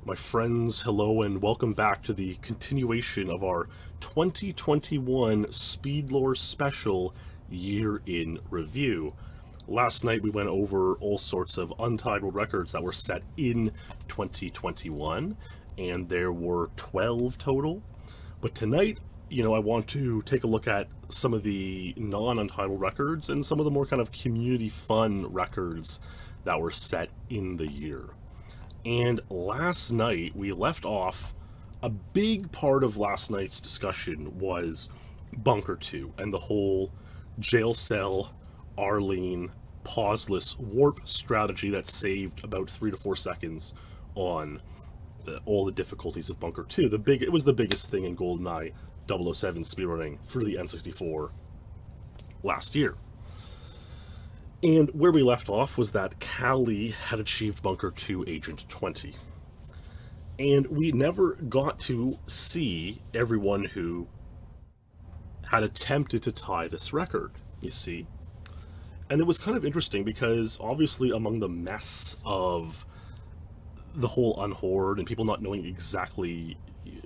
My friends, hello and welcome back to the continuation of our 2021 SpeedLore Special Year in Review. Last night we went over all sorts of Untied World Records that were set in 2021, and there were 12 total. But tonight, I want to take a look at some of the non-Untied World Records and some of the more kind of community fun records that were set in the year. And last night we left off, a big part of last night's discussion was Bunker 2 and the whole jail cell Arlene pauseless warp strategy that saved about 3 to 4 seconds on all the difficulties of Bunker 2. It was the biggest thing in GoldenEye 007 speedrunning for the N64 last year. And where we left off was that Callie had achieved Bunker 2 Agent 20. And we never got to see everyone who had attempted to tie this record, you see. And it was kind of interesting because obviously among the mess of the whole unhorde and people not knowing exactly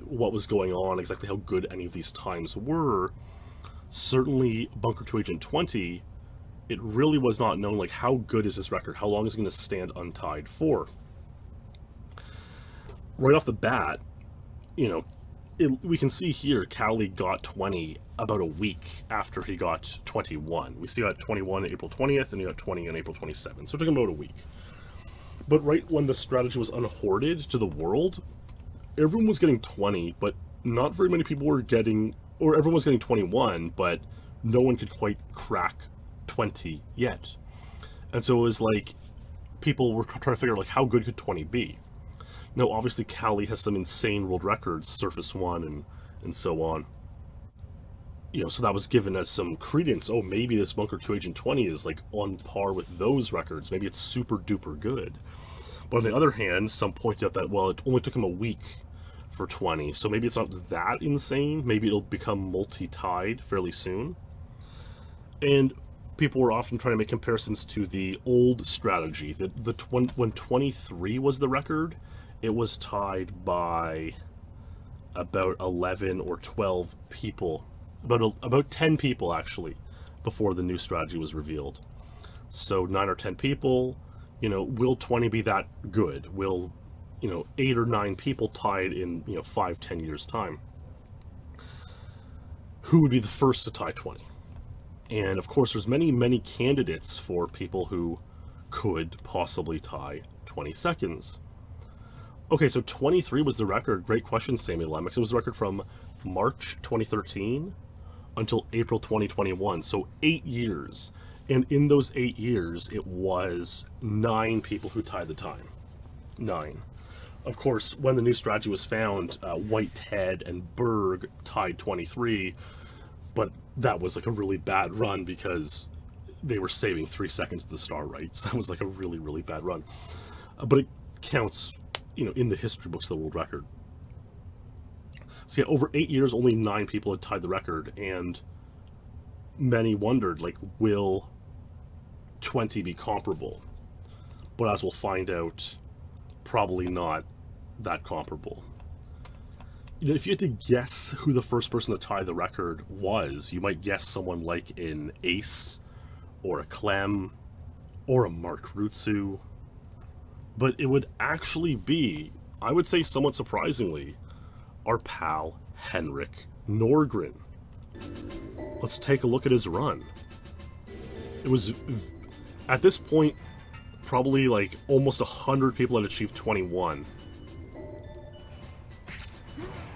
what was going on, exactly how good any of these times were, certainly Bunker 2 Agent 20, it really was not known, like, how good is this record? How long is it going to stand untied for? Right off the bat, we can see here Callie got 20 about a week after he got 21. We see he got 21 on April 20th, and he got 20 on April 27th, so it took him about a week. But right when the strategy was unhoarded to the world, everyone was getting 20, but not very many people were getting, or everyone was getting 21, but no one could quite crack 20 yet. And so it was like people were trying to figure out, like, how good could 20 be? Now obviously Callie has some insane world records, Surface 1 and so on, so that was given as some credence. Oh, maybe this Bunker 2 Agent 20 is like on par with those records, maybe it's super duper good. But on the other hand, some pointed out that, well, it only took him a week for 20, so maybe it's not that insane. Maybe it'll become multi-tied fairly soon. And people were often trying to make comparisons to the old strategy. When 23 was the record, it was tied by about 11 or 12 people, about 10 people actually, before the new strategy was revealed. So 9 or 10 people, will 20 be that good? Will 8 or 9 people tied in 5-10 years time? Who would be the first to tie 20? And of course, there's many candidates for people who could possibly tie 20 seconds. Okay, so 23 was the record. Great question, Samuel Lemix. It was the record from March 2013 until April 2021, so 8 years. And in those 8 years, it was 9 people who tied the time. 9. Of course, when the new strategy was found, Whitehead and Berg tied 23, but that was like a really bad run because they were saving 3 seconds to the star, right? So that was like a really, really bad run. But it counts, in the history books of the world record. So yeah, over 8 years, only 9 people had tied the record, and many wondered, like, will 20 be comparable? But as we'll find out, probably not that comparable. If you had to guess who the first person to tie the record was, you might guess someone like an Ace, or a Clem, or a Mark Rutsu. But it would actually be, I would say somewhat surprisingly, our pal Henrik Norgren. Let's take a look at his run. It was, at this point, probably like almost 100 people had achieved 21.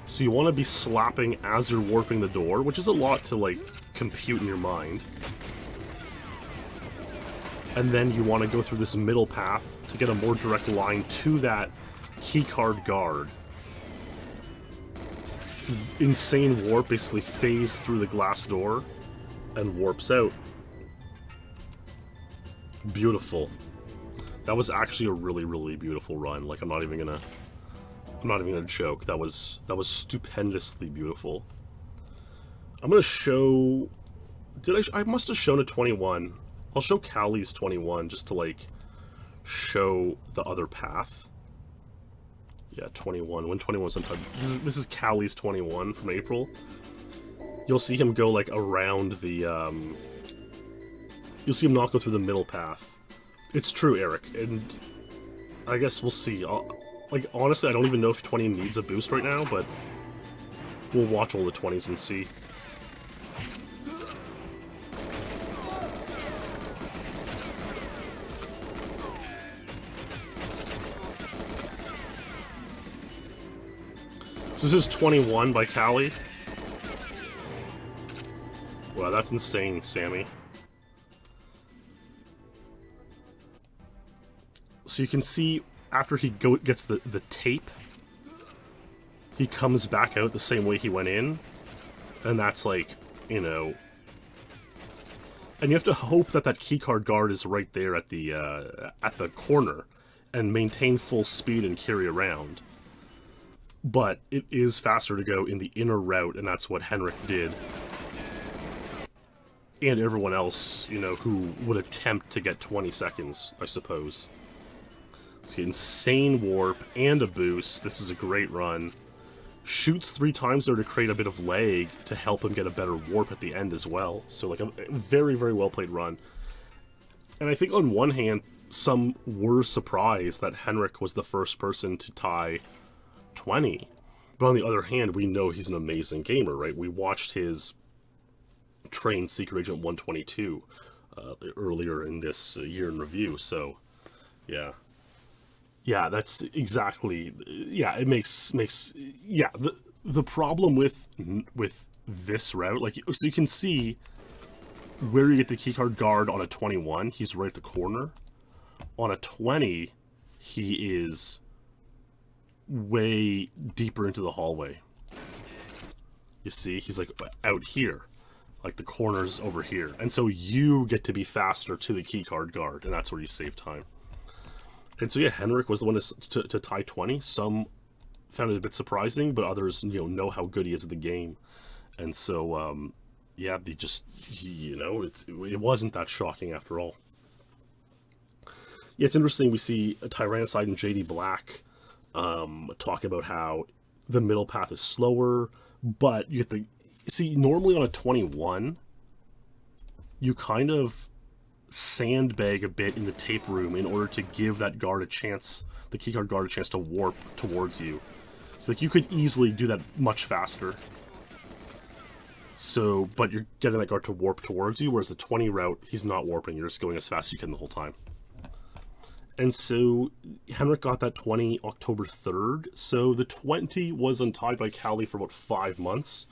So you want to be slapping as you're warping the door, which is a lot to, like, compute in your mind. And then you want to go through this middle path to get a more direct line to that keycard guard. Insane warp, basically phase through the glass door and warps out. Beautiful. That was actually a really, really beautiful run. Like, I'm not even gonna joke. That was stupendously beautiful. I'm gonna show. I must have shown a 21. I'll show Callie's 21 just to, like, show the other path. Yeah, 21. When 21 was Untied. This is Callie's 21 from April. You'll see him go, like, around the, You'll see him not go through the middle path. It's true, Eric, and I guess we'll see. Like, honestly, I don't even know if 20 needs a boost right now, but we'll watch all the 20s and see. So this is 21 by Callie. Wow, that's insane, Sammy. So you can see after he gets the tape, he comes back out the same way he went in, and that's like, you know, and you have to hope that that keycard guard is right there at the corner, and maintain full speed and carry around. But it is faster to go in the inner route, and that's what Henrik did. And everyone else, you know, who would attempt to get 20 seconds, I suppose. See, insane warp and a boost. This is a great run. Shoots 3 times there to create a bit of lag to help him get a better warp at the end as well. So, like, a very, very well played run. And I think on one hand, some were surprised that Henrik was the first person to tie 20. But on the other hand, we know he's an amazing gamer, right? We watched his train Secret Agent 122 earlier in this year in review, so yeah. Yeah, that's exactly, yeah, it makes, yeah, the problem with this route, like, so you can see where you get the keycard guard on a 21, he's right at the corner. On a 20, he is way deeper into the hallway. You see, he's like out here, like the corner's over here. And so you get to be faster to the keycard guard, and that's where you save time. And so yeah, Henrik was the one to tie 20. Some found it a bit surprising, but others, you know how good he is at the game. And so, yeah, they just, you know, it wasn't that shocking after all. Yeah, it's interesting. We see Tyrannicide and JD Black talk about how the middle path is slower, but you have to see, normally on a 21, you kind of sandbag a bit in the tape room in order to give that guard a chance, the keycard guard a chance to warp towards you. So like you could easily do that much faster. So, but you're getting that guard to warp towards you, whereas the 20 route, he's not warping, you're just going as fast as you can the whole time. And so Henrik got that 20 October 3rd, so the 20 was untied by Callie for about 5 months.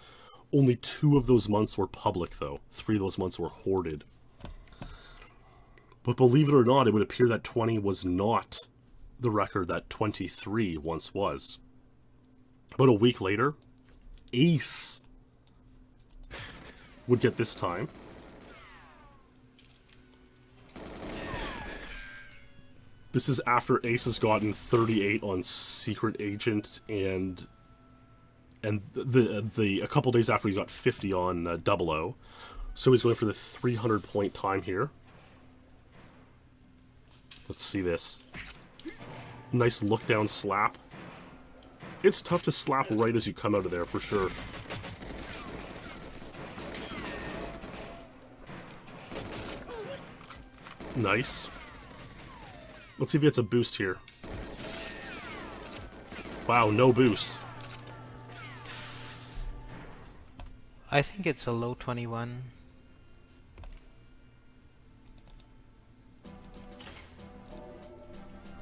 Only 2 of those months were public though, 3 of those months were hoarded. But believe it or not, it would appear that 20 was not the record that 23 once was. About a week later, Ace would get this time. This is after Ace has gotten 38 on Secret Agent and a couple days after he got 50 on 00. So he's going for the 300 point time here. Let's see this. Nice look down slap. It's tough to slap right as you come out of there for sure. Nice. Let's see if he gets a boost here. Wow, no boost. I think it's a low 21.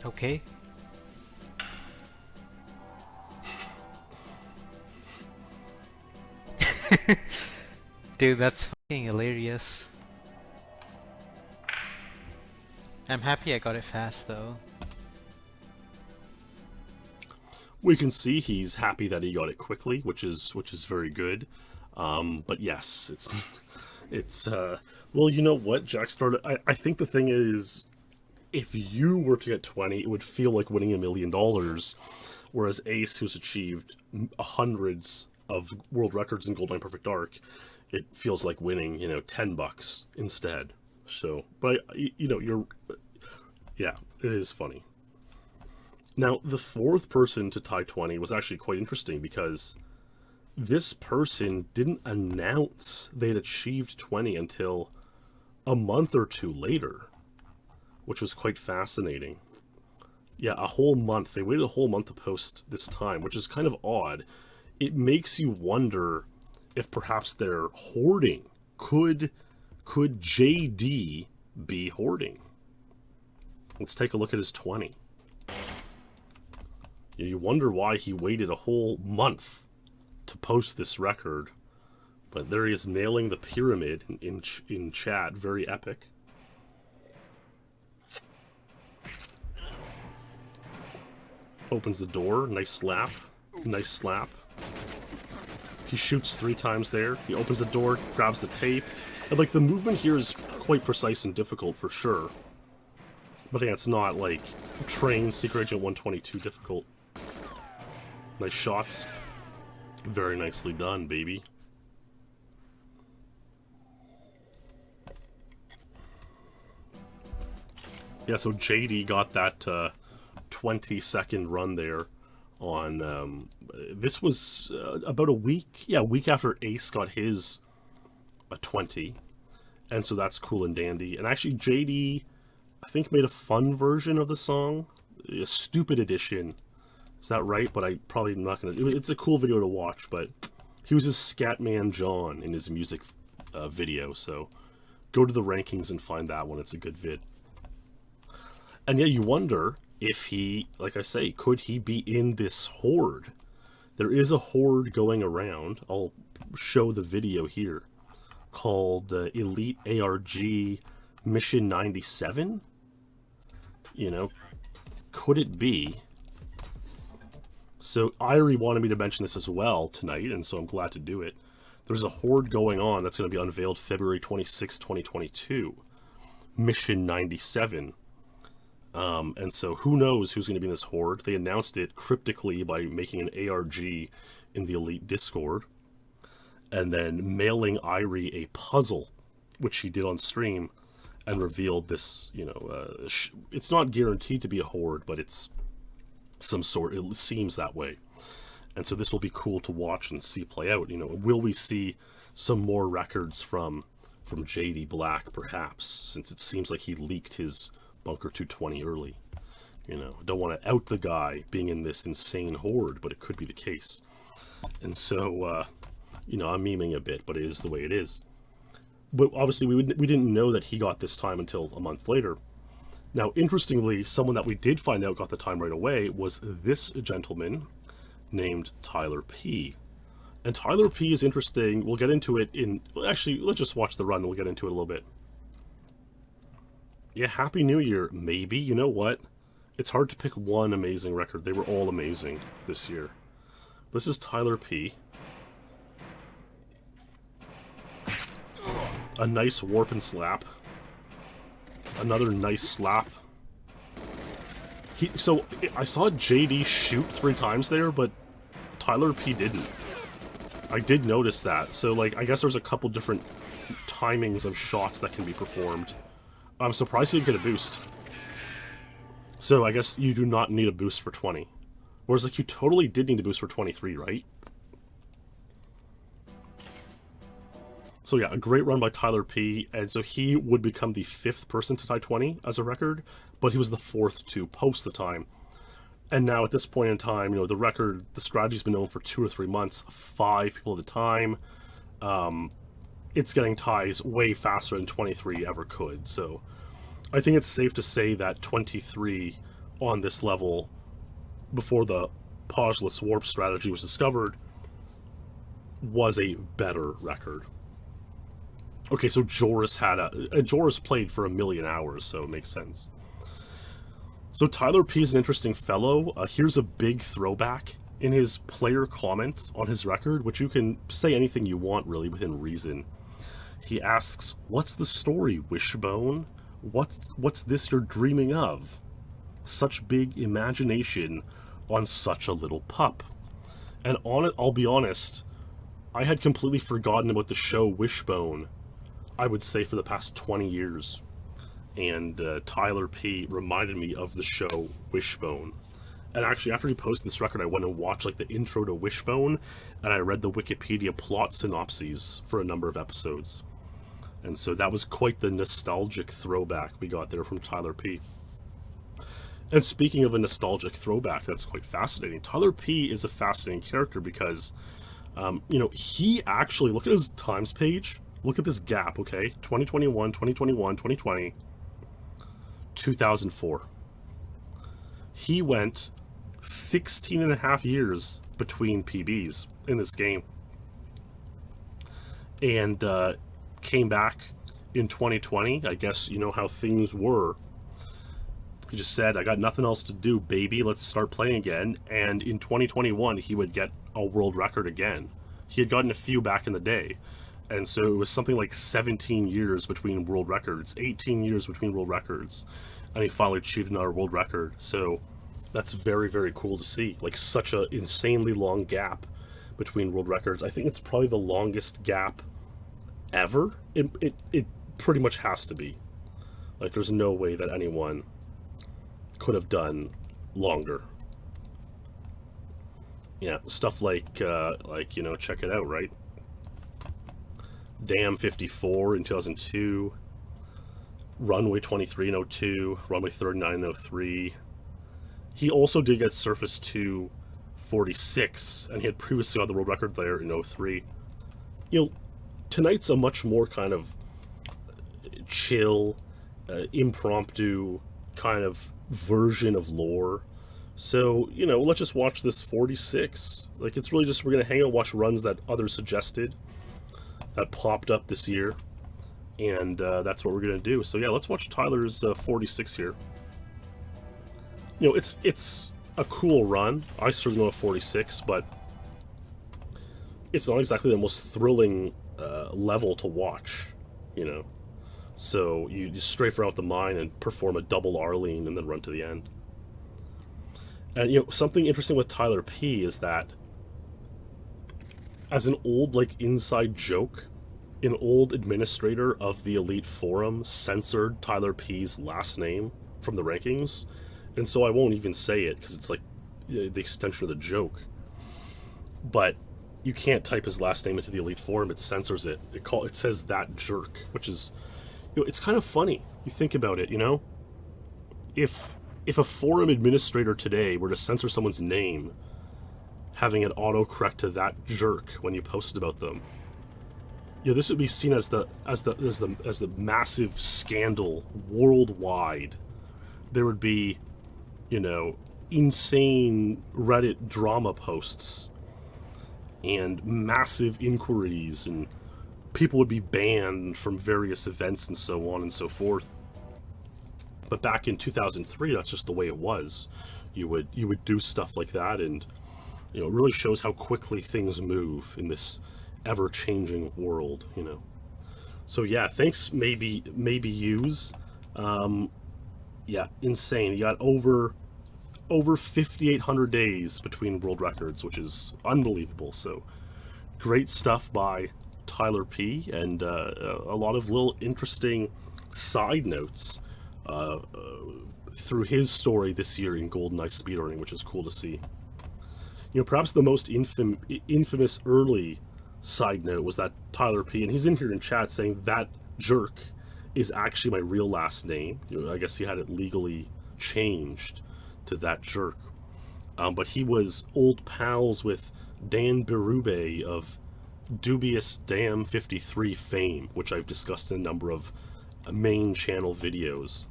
Okay. Dude, that's fucking hilarious. I'm happy I got it fast though. We can see he's happy that he got it quickly, which is very good. But yes, it's well, you know what, Jack started. I think the thing is, if you were to get 20, it would feel like winning $1 million, whereas Ace, who's achieved hundreds of world records in GoldenEye Perfect Dark, it feels like winning, you know, $10 instead. So, but you know, yeah, it is funny. Now, the fourth person to tie 20 was actually quite interesting because this person didn't announce they'd achieved 20 until a month or two later, which was quite fascinating. Yeah, a whole month. They waited a whole month to post this time, which is kind of odd. It makes you wonder if perhaps they're hoarding. Could JD be hoarding? Let's take a look at his 20. You wonder why he waited a whole month to post this record, but there he is nailing the pyramid in chat. Very epic. Opens the door. Nice slap. Nice slap. He shoots 3 times there. He opens the door, grabs the tape. And, like, the movement here is quite precise and difficult for sure. But yeah, it's not like Train Secret Agent 122 difficult. Nice shots. Very nicely done, baby. Yeah, so JD got that 20-second run there on... this was about a week after Ace got his 20. And so that's cool and dandy. And actually, JD, I think, made a fun version of the song. A stupid edition. Is that right? But I probably am not going to... It's a cool video to watch, but he was a Scatman John in his music video, so go to the rankings and find that one. It's a good vid. And yeah, you wonder if he, like I say, could he be in this horde? There is a horde going around. I'll show the video here called Elite ARG Mission 97. You know, could it be? So Irie wanted me to mention this as well tonight, and so I'm glad to do it. There's a horde going on that's going to be unveiled February 26, 2022. Mission 97. And so who knows who's going to be in this horde. They announced it cryptically by making an ARG in the Elite Discord, and then mailing Irie a puzzle, which he did on stream, and revealed this, you know, it's not guaranteed to be a horde, but it's some sort, it seems that way. And so this will be cool to watch and see play out. You know, will we see some more records from JD Black, perhaps, since it seems like he leaked his Bunker 220 early. You know, don't want to out the guy being in this insane horde, but it could be the case. And so, you know, I'm memeing a bit, but it is the way it is. But obviously we didn't know that he got this time until a month later. Now, interestingly, someone that we did find out got the time right away was this gentleman named Tyler P. And Tyler P is interesting. We'll get into it in... Actually, let's just watch the run and we'll get into it a little bit. Yeah, Happy New Year, maybe. You know what? It's hard to pick one amazing record. They were all amazing this year. This is Tyler P. A nice warp and slap. Another nice slap. So, I saw JD shoot 3 times there, but Tyler P didn't. I did notice that. So, like, I guess there's a couple different timings of shots that can be performed. I'm surprised he didn't get a boost. So, I guess you do not need a boost for 20. Whereas, like, you totally did need a boost for 23, right? So yeah, a great run by Tyler P. And so he would become the 5th person to tie 20 as a record, but he was the 4th to post the time. And now at this point in time, you know, the record, the strategy's been known for 2 or 3 months, 5 people at a time. It's getting ties way faster than 23 ever could. So I think it's safe to say that 23 on this level, before the pauseless warp strategy was discovered, was a better record. Okay, so Joris had Joris played for 1 million hours, so it makes sense. So Tyler P is an interesting fellow. Here's a big throwback in his player comment on his record, which you can say anything you want, really, within reason. He asks, "What's the story, Wishbone? What's this you're dreaming of? Such big imagination on such a little pup." And on it, I'll be honest, I had completely forgotten about the show Wishbone, I would say, for the past 20 years. And Tyler P reminded me of the show Wishbone. And actually, after he posted this record, I went and watched like the intro to Wishbone, and I read the Wikipedia plot synopses for a number of episodes. And so that was quite the nostalgic throwback we got there from Tyler P. And speaking of a nostalgic throwback, that's quite fascinating. Tyler P is a fascinating character because, you know, he actually, look at his times page. Look at this gap, okay? 2021, 2021, 2020, 2004. He went 16 and a half years between PBs in this game. And came back in 2020. I guess you know how things were. He just said, I got nothing else to do, baby. Let's start playing again. And in 2021, he would get a world record again. He had gotten a few back in the day. And so it was something like 17 years between world records, 18 years between world records. And he finally achieved another world record. So that's very, very cool to see. Like such an insanely long gap between world records. I think it's probably the longest gap ever. It pretty much has to be. Like there's no way that anyone could have done longer. Yeah, stuff like you know, check it out, right? Dam 54 in 2002, Runway 23 in 02, Runway 39 in 03. He also did get Surface 2 46, and he had previously got the world record there in 03. You know, tonight's a much more kind of chill, impromptu kind of version of lore. So, you know, let's just watch this 46. Like, it's really just, we're going to hang out, watch runs that others suggested that popped up this year. And that's what we're going to do. So, yeah, let's watch Tyler's 46 here. You know, it's a cool run. I certainly know a 46, but it's not exactly the most thrilling level to watch, you know. So you just strafe out the mine and perform a double Arlene and then run to the end. And, you know, something interesting with Tyler P is that as an old, like, inside joke, an old administrator of the Elite Forum censored Tyler P's last name from the rankings. And so I won't even say it because it's like the extension of the joke. But you can't type his last name into the Elite Forum. It censors it. It says that jerk, which is, you know, it's kind of funny. You think about it, you know? If a forum administrator today were to censor someone's name, having it autocorrect to that jerk when you posted about them, you know, this would be seen as the massive scandal worldwide. There would be, you know, insane Reddit drama posts and massive inquiries, and people would be banned from various events and so on and so forth. But back in 2003, that's just the way it was. You would do stuff like that, and, you know, it really shows how quickly things move in this ever-changing world, you know. So yeah, thanks maybe use. Yeah, insane. You got over 5,800 days between world records, which is unbelievable. So great stuff by Tyler P, and a lot of little interesting side notes through his story this year in GoldenEye SpeedRunning, which is cool to see. You know, perhaps the most infamous early side note was that Tyler P, and he's in here in chat saying that jerk is actually my real last name. You know, I guess he had it legally changed to that jerk. But he was old pals with Dan Berube of dubious Dam 53 fame, which I've discussed in a number of main channel videos.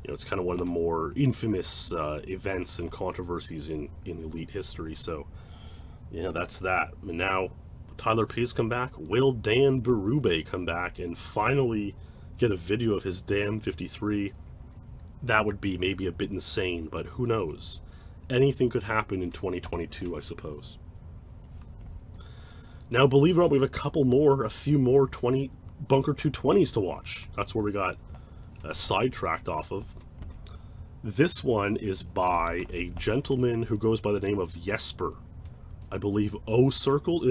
You know, it's kind of one of the more infamous events and controversies in Elite history. So, yeah, that's that. And now Tyler P's come back. Will Dan Berube come back and finally get a video of his Dam 53? That would be maybe a bit insane, but who knows? Anything could happen in 2022, I suppose. Now, believe it or not, we have a few more Bunker 220s to watch. That's where we got sidetracked off of. This one is by a gentleman who goes by the name of Jesper. I believe O Circles,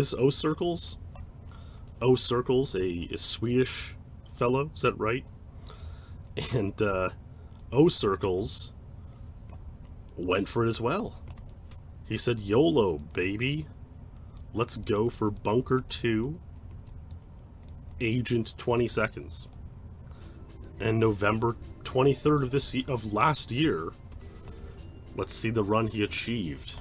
a Swedish fellow, is that right? And O Circles went for it as well. He said, YOLO, baby. Let's go for Bunker 2. Agent 20 seconds. And November 23rd of last year, let's see the run he achieved.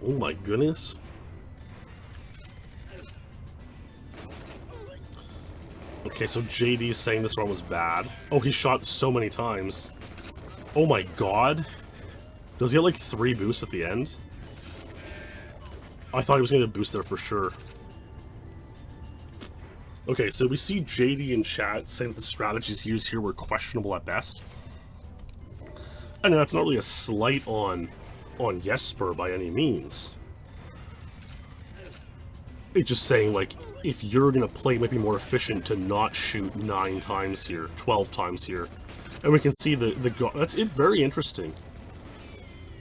Oh my goodness. Okay, so JD's saying this run was bad. Oh, he shot so many times. Oh my god. Does he have like 3 boosts at the end? I thought he was going to boost there for sure. Okay, so we see JD in chat saying that the strategies used here were questionable at best. And that's not really a slight on Jesper by any means. It's just saying, like, if you're going to play, it might be more efficient to not shoot 9 times here, 12 times here. And we can see that's it. Very interesting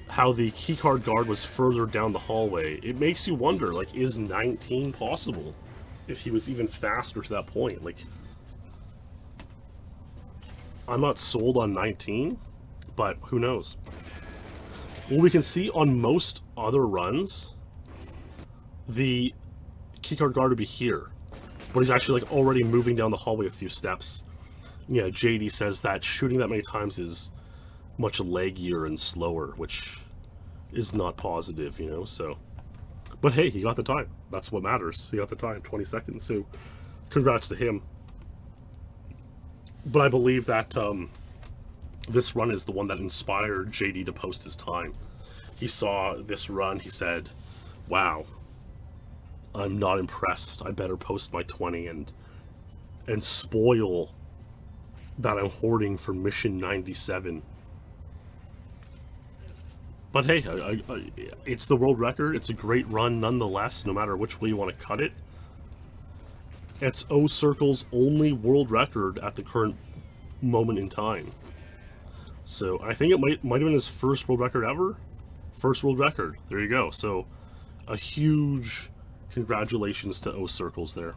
how the keycard guard was further down the hallway. It makes you wonder, like, is 19 possible? If he was even faster to that point. Like, I'm not sold on 19, but who knows? Well, we can see on most other runs, the keycard guard would be here, but he's actually like already moving down the hallway a few steps. Yeah, JD says that shooting that many times is much leggier and slower, which is not positive, you know, so. But hey, he got the time. That's what matters. He got the time, 20 seconds, so congrats to him. But I believe that this run is the one that inspired JD to post his time. He saw this run, he said, wow, I'm not impressed. I better post my 20 and spoil that I'm hoarding for mission 97. But hey, it's the world record. It's a great run nonetheless, no matter which way you want to cut it. It's O-Circle's only world record at the current moment in time. So I think it might have been his first world record ever. First world record. There you go. So a huge congratulations to O-Circles there.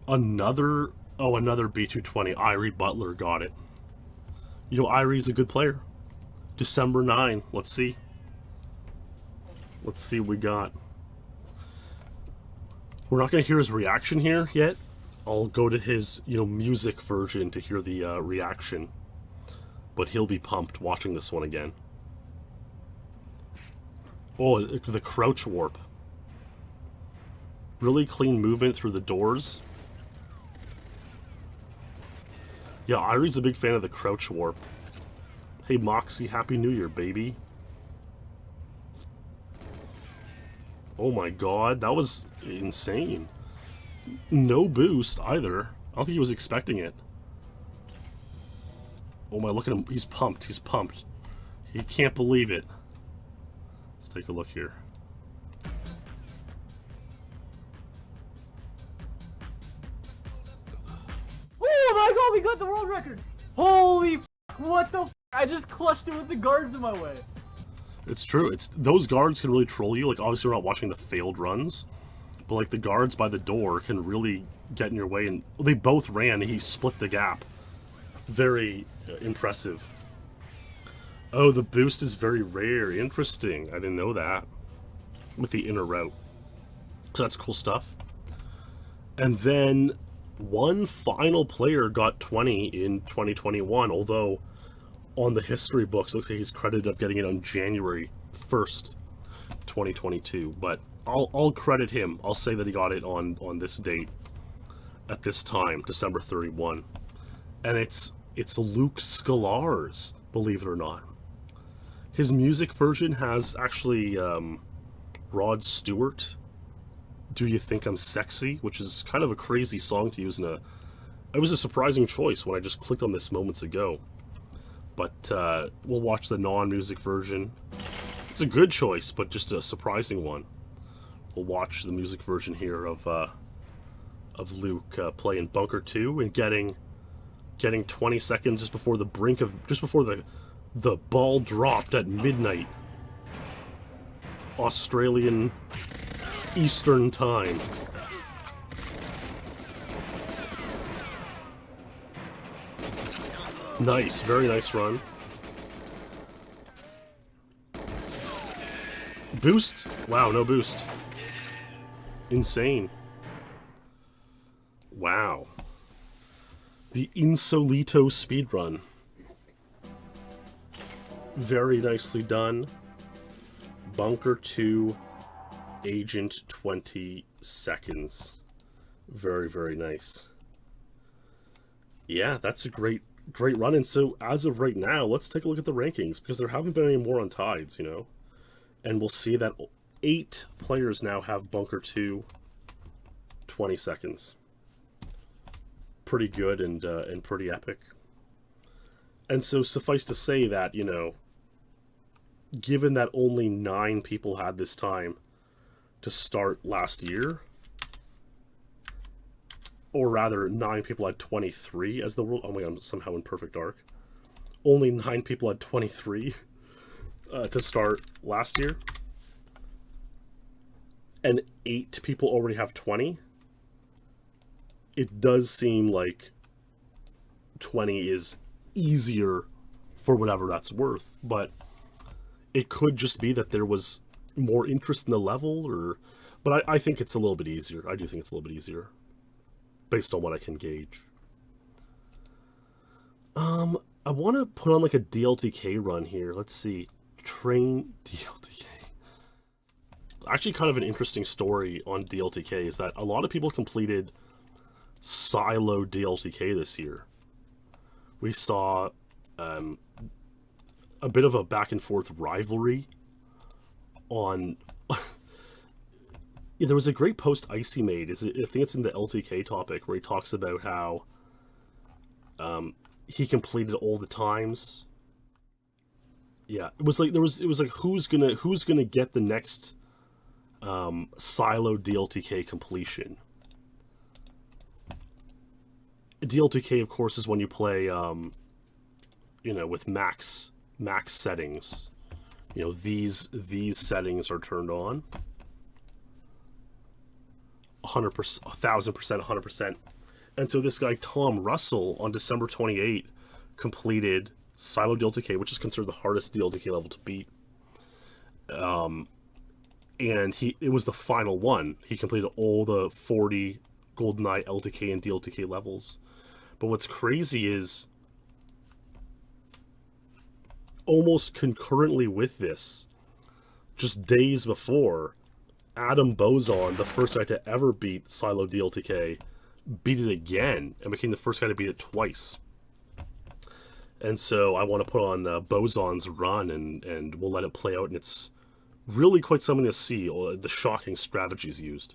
Another B220. Irie Butler got it. You know, Irie's a good player. December 9. Let's see. Let's see what we got. We're not going to hear his reaction here yet. I'll go to his, music version to hear the reaction. But he'll be pumped watching this one again. Oh, the crouch warp. Really clean movement through the doors. Yeah, Irie's a big fan of the crouch warp. Hey, Moxie, Happy New Year, baby. Oh my god, that was insane. No boost either. I don't think he was expecting it. Oh my, look at him. He's pumped. He's pumped. He can't believe it. Let's take a look here. Oh my god, we got the world record! Holy f***, what the f***? I just clutched it with the guards in my way. It's true. Those guards can really troll you. Like, obviously we're not watching the failed runs, but like the guards by the door can really get in your way, and they both ran and he split the gap. Very impressive. Oh, the boost is very rare. Interesting. I didn't know that. With the inner route. So that's cool stuff. And then one final player got 20 in 2021, although on the history books looks like he's credited of getting it on January 1st, 2022. But I'll credit him. I'll say that he got it on this date at this time, December 31. And it's Luke Sklar's, believe it or not. His music version has actually Rod Stewart, Do You Think I'm Sexy, which is kind of a crazy song to use it was a surprising choice when I just clicked on this moments ago. But we'll watch the non-music version. It's a good choice, but just a surprising one. We'll watch the music version here of Luke playing Bunker 2 and getting 20 seconds just before the ball dropped at midnight Australian Eastern Time. Nice, very nice run. Boost? Wow, no boost. Insane. Wow. The Insolito speedrun. Very nicely done. Bunker 2, Agent 20 seconds. Very, very nice. Yeah, that's a great run. And so, as of right now, let's take a look at the rankings, because there haven't been any more Untieds, you know? And we'll see that 8 players now have Bunker 2, 20 seconds. Pretty good and pretty epic. And so, suffice to say that, you know, given that only 9 people had this time to start last year, or rather 9 people had 23 as the world. Oh my god, I'm somehow in perfect dark. Only 9 people had 23 to start last year, and 8 people already have 20. It does seem like 20 is easier for whatever that's worth, but it could just be that there was more interest in the level, or... But I think it's a little bit easier. I do think it's a little bit easier, based on what I can gauge. I want to put on like a DLTK run here. Let's see. Train DLTK. Actually, kind of an interesting story on DLTK is that a lot of people completed silo DLTK this year. We saw a bit of a back and forth rivalry on... Yeah, there was a great post Icy made. I think it's in the LTK topic, where he talks about how he completed all the times. Yeah, it was like who's gonna get the next silo DLTK completion. DLTK, of course, is when you play you know, with max settings. You know, these settings are turned on. 100%, 1000%, 100%. And so this guy, Tom Russell, on December 28, completed Silo DLTK, which is considered the hardest DLTK level to beat. And it was the final one. He completed all the 40 GoldenEye LTK and DLTK levels. But what's crazy is, almost concurrently with this, just days before, Adam Bozon, the first guy to ever beat Silo DLTK, beat it again and became the first guy to beat it twice. And so I want to put on Bozon's run, and we'll let it play out, and it's really quite something to see, the shocking strategies used.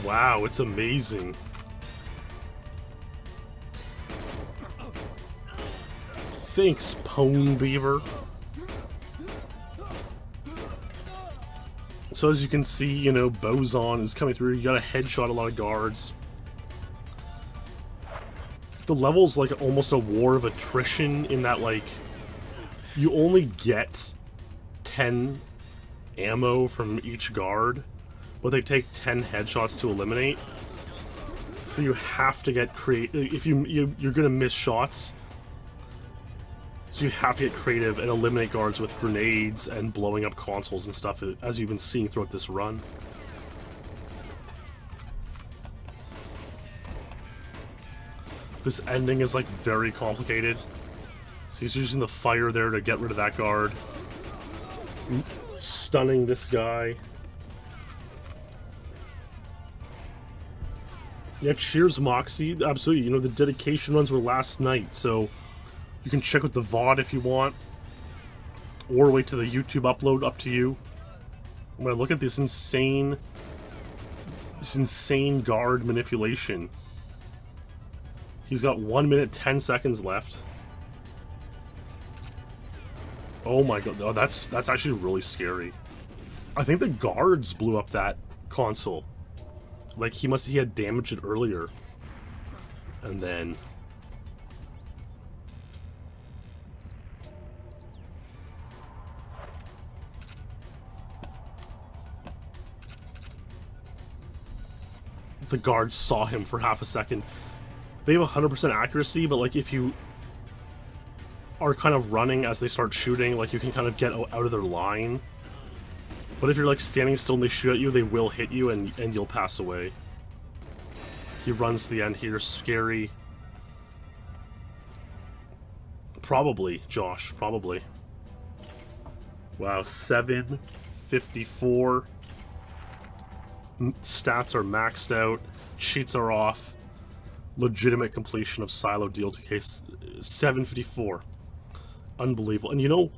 Wow, it's amazing. Thanks, Pone Beaver. So as you can see, you know, Boson is coming through. You gotta headshot a lot of guards. The level's like almost a war of attrition in that, like, you only get 10 ammo from each guard, but they take 10 headshots to eliminate. So you have to get creative. If you're gonna miss shots, so you have to get creative and eliminate guards with grenades and blowing up consoles and stuff, as you've been seeing throughout this run. This ending is like very complicated. So he's using the fire there to get rid of that guard. Stunning this guy. Yeah, cheers, Moxie. Absolutely. You know, the dedication runs were last night, so you can check out the VOD if you want. Or wait till the YouTube upload, up to you. I'm gonna look at this insane guard manipulation. He's got 1 minute 10 seconds left. Oh my god, oh, that's actually really scary. I think the guards blew up that console. Like, he had damaged it earlier. And then... the guards saw him for half a second. They have 100% accuracy, but like if you are kind of running as they start shooting, like you can kind of get out of their line. But if you're like standing still and they shoot at you, they will hit you and you'll pass away. He runs to the end here, scary. Probably, Josh, probably. Wow, 754. Stats are maxed out, cheats are off. Legitimate completion of Silo DLTK 754. Unbelievable. And you know,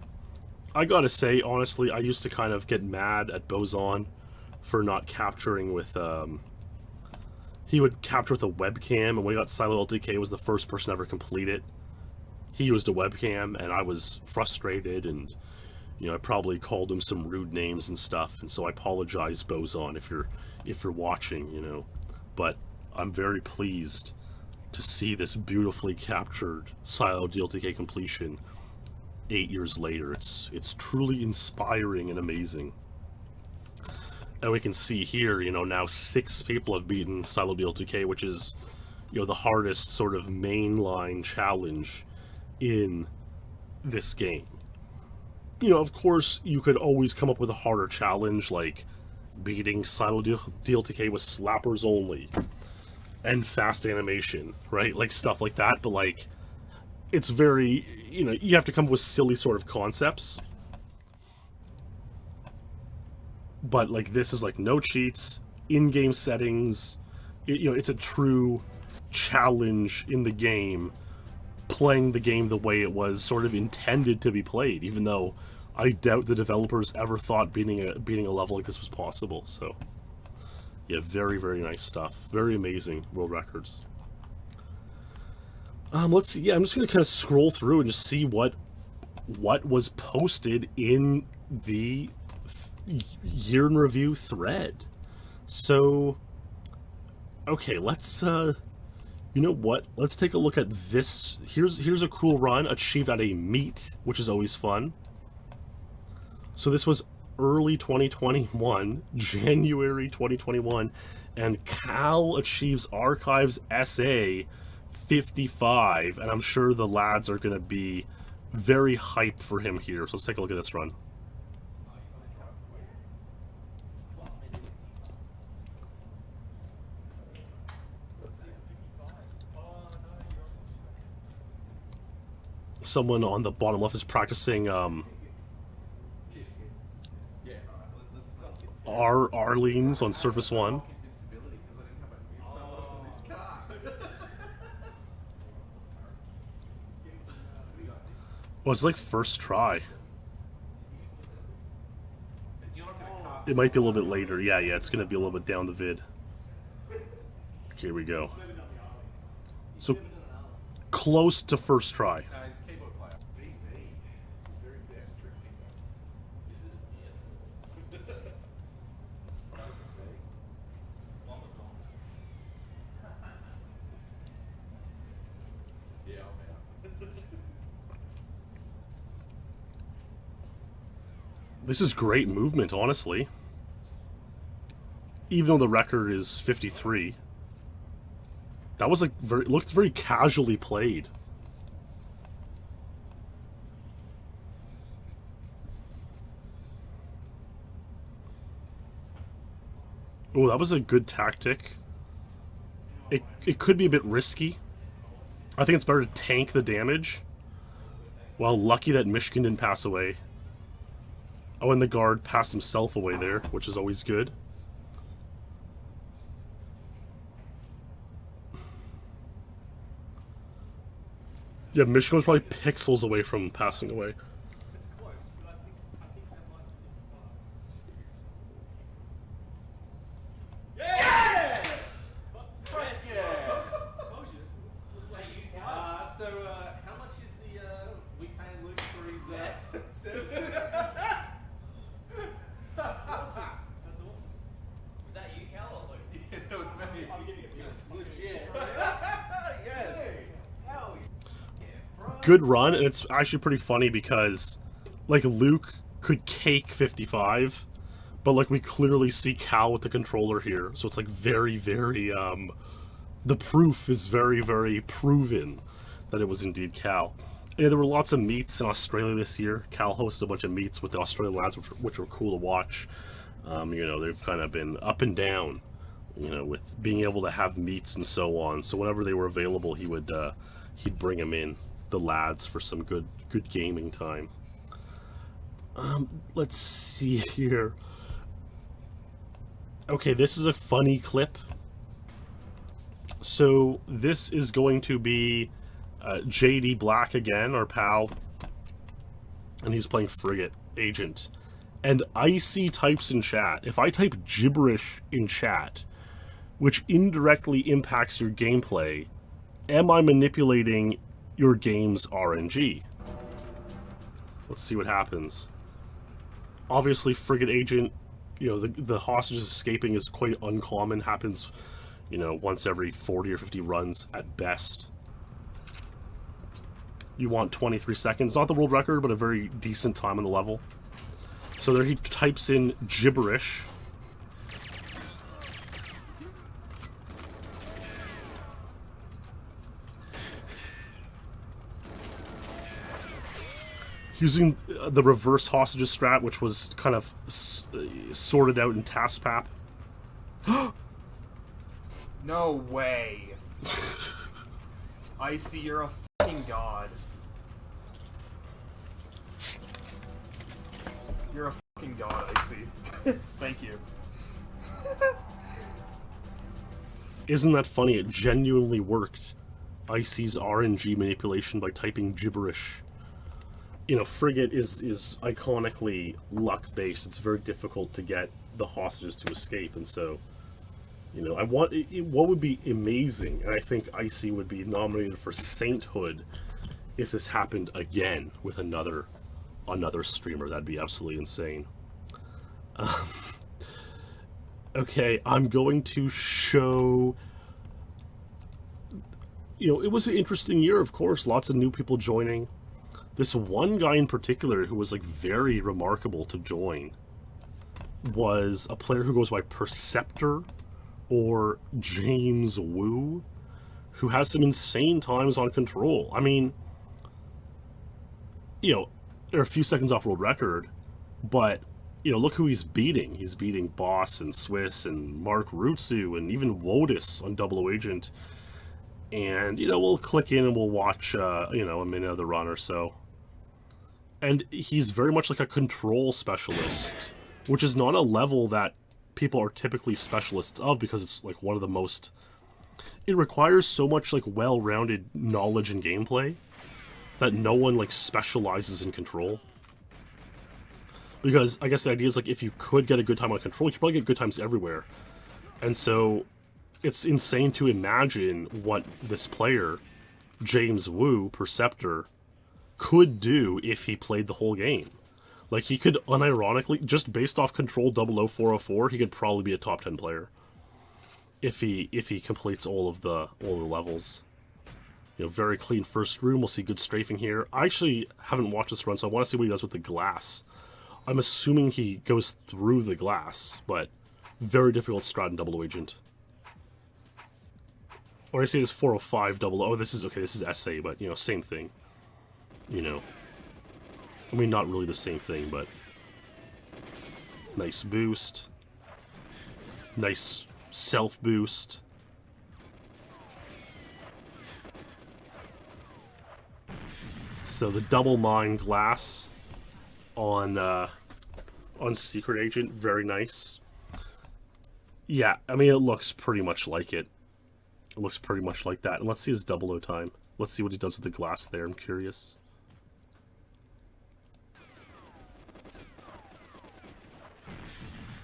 I gotta say, honestly, I used to kind of get mad at Boson for not capturing with, he would capture with a webcam, and when he got Silo DLTK, was the first person to ever complete it. He used a webcam, and I was frustrated, and, you know, I probably called him some rude names and stuff, and so I apologize, Boson, if you're watching, you know. But I'm very pleased to see this beautifully captured Silo DLTK completion 8 years later. It's truly inspiring and amazing. And we can see here, you know, now 6 people have beaten Silo DLTK, which is, you know, the hardest sort of mainline challenge in this game. You know, of course, you could always come up with a harder challenge, like beating Silo DLTK with slappers only and fast animation, right? Like stuff like that, but like, it's very, you know, you have to come up with silly sort of concepts. But like, this is like no cheats, in-game settings, you know, it's a true challenge in the game, playing the game the way it was sort of intended to be played, even though I doubt the developers ever thought beating a level like this was possible. So yeah, very, very nice stuff. Very amazing world records. Let's see. Yeah, I'm just gonna kind of scroll through and just see what was posted in the year in review thread. So, okay, let's you know what? Let's take a look at this. Here's a cool run achieved at a meet, which is always fun. So this was early 2021, January 2021, and Cal achieves Archives SA 55, and I'm sure the lads are going to be very hyped for him here. So let's take a look at this run. Someone on the bottom left is practicing Arlene's on Surface 1. Well, it's like first try. It might be a little bit later. Yeah, it's going to be a little bit down the vid. Here we go. So, close to first try. This is great movement, honestly. Even though the record is 53. That was like looked very casually played. Oh, that was a good tactic. It could be a bit risky. I think it's better to tank the damage. Well, lucky that Michigan didn't pass away. Oh, and the guard passed himself away there, which is always good. Yeah, Michigan was probably pixels away from passing away. It's close, but I think that might be yeah! Composure. Wait, you count? So, how much is the we paying Luke for his services? Awesome. That's awesome. Was that you, Cal, or Luke? Yeah, maybe. I'm giving it a Luke, yeah. Yeah. Hell yeah, bro. Good run, and it's actually pretty funny because, like, Luke could cake 55, but, like, we clearly see Cal with the controller here, so it's, like, very, very, the proof is very, very proven that it was indeed Cal. And there were lots of meets in Australia this year. Cal hosted a bunch of meets with the Australian lads, which were cool to watch. You know, they've kind of been up and down, you know, with being able to have meets and so on. So whenever they were available, he would, he'd bring them in, the lads, for some good gaming time. Let's see here. Okay, this is a funny clip. So this is going to be JD Black again, our pal, and he's playing Frigate Agent. And Icy types in chat, if I type gibberish in chat, which indirectly impacts your gameplay, am I manipulating your game's RNG? Let's see what happens. Obviously, Frigate Agent, you know, the hostages escaping is quite uncommon, happens, you know, once every 40 or 50 runs at best. You want 23 seconds, not the world record, but a very decent time on the level. So there he types in gibberish. Using the reverse hostages strat, which was kind of sorted out in TaskPap. No way. Icy, you're a fucking god. You're a fucking god, Icy. Thank you. Isn't that funny? It genuinely worked. Icy's RNG manipulation by typing gibberish. You know, Frigate is iconically luck-based. It's very difficult to get the hostages to escape, and so, you know, what would be amazing, and I think Icy would be nominated for Sainthood if this happened again with another streamer. That'd be absolutely insane. Okay, I'm going to show. You know, it was an interesting year, of course. Lots of new people joining. This one guy in particular who was like very remarkable to join was a player who goes by Perceptor or James Wu, who has some insane times on control. I mean, you know, they're a few seconds off world record, but, you know, look who he's beating. He's beating Boss and Swiss and Mark Rutsu and even Wotus on Double O Agent. And, you know, we'll click in and we'll watch, you know, a minute of the run or so. And he's very much like a control specialist, which is not a level that people are typically specialists of, because it's like one of the most... It requires so much like well-rounded knowledge and gameplay that no one like specializes in control. Because I guess the idea is like if you could get a good time on control, you could probably get good times everywhere. And so it's insane to imagine what this player, James Wu, Perceptor, could do if he played the whole game. Like, he could unironically, just based off Control 00404, he could probably be a top 10 player if he completes all the levels. You know, very clean first room. We'll see good strafing here. I actually haven't watched this run, so I want to see what he does with the glass. I'm assuming he goes through the glass, but very difficult strat in Double Agent. Or I say it's 405 double. Oh, this is okay. This is SA, but you know, same thing. You know, I mean, not really the same thing, but nice boost, nice self boost. So the double mine glass on Secret Agent, very nice. Yeah, I mean, it looks pretty much like it. It looks pretty much like that. And let's see his double O time. Let's see what he does with the glass there. I'm curious.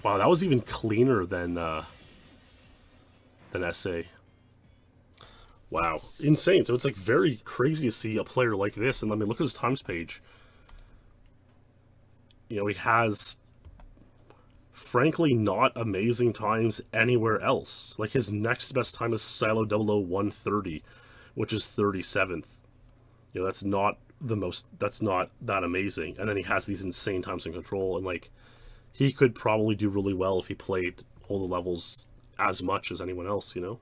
Wow, that was even cleaner than SA. Wow, insane. So it's like very crazy to see a player like this. And I mean, look at his times page. You know, he has, frankly, not amazing times anywhere else. Like, his next best time is Silo 00130, which is 37th. You know, that's not that amazing. And then he has these insane times in Control, and like, he could probably do really well if he played all the levels as much as anyone else, you know?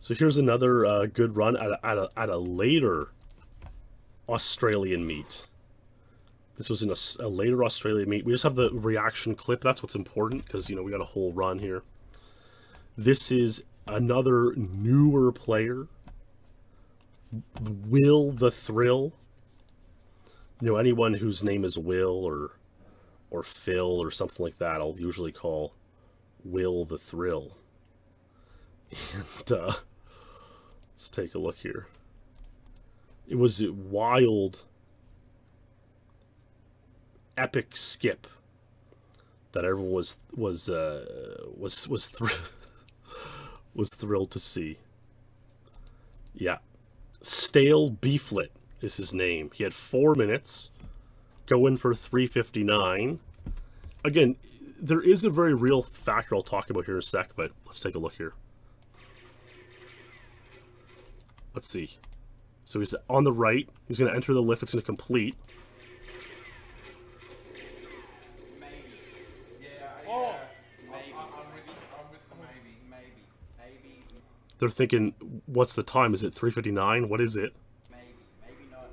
So here's another good run at a later Australian meet. This was in a later Australian meet. We just have the reaction clip. That's what's important, because, you know, we got a whole run here. This is another newer player, Will the Thrill. You know, anyone whose name is Will or Phil or something like that, I'll usually call Will the Thrill. And let's take a look here. It was a wild, epic skip that everyone was thrilled to see. Yeah, Stale Beeflet is his name. He had 4 minutes, going for 359. Again, there is a very real factor I'll talk about here in a sec, but let's take a look here. Let's see. So he's on the right. He's going to enter the lift. It's going to complete. Maybe. Yeah. Maybe. I'm with the maybe. They're thinking, what's the time? Is it 3:59? What is it? Maybe not.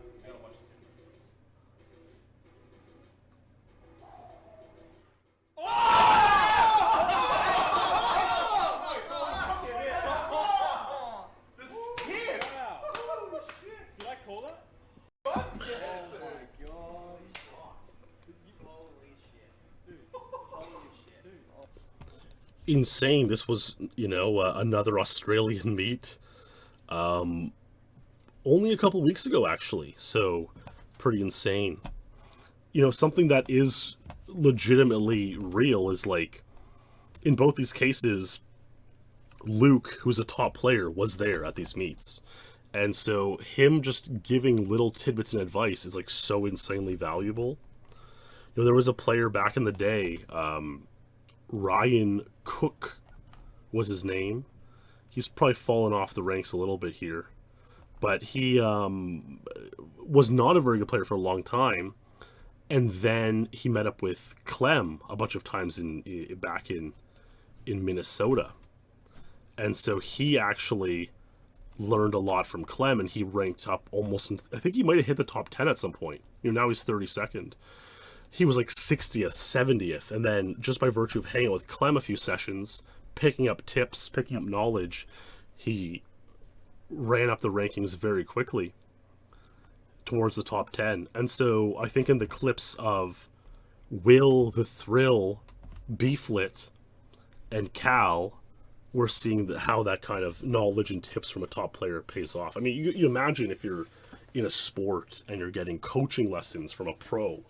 Did I call that? Insane. This was, you know, another Australian meet. Only a couple weeks ago, actually. So, pretty insane. You know, something that is legitimately real is, like, in both these cases, Luke, who's a top player, was there at these meets. And so him just giving little tidbits and advice is, like, so insanely valuable. You know, there was a player back in the day, Ryan Cook was his name. He's probably fallen off the ranks a little bit here. But he was not a very good player for a long time. And then he met up with Clem a bunch of times back in Minnesota. And so he actually learned a lot from Clem, and he ranked up almost, I think he might have hit the top 10 at some point. You know, now he's 32nd. He was like 60th, 70th, and then just by virtue of hanging out with Clem a few sessions, picking up tips, picking up knowledge, he ran up the rankings very quickly towards the top 10. And so I think in the clips of Will the Thrill, Beeflet, and Cal, we're seeing how that kind of knowledge and tips from a top player pays off. I mean, you imagine if you're in a sport and you're getting coaching lessons from a pro,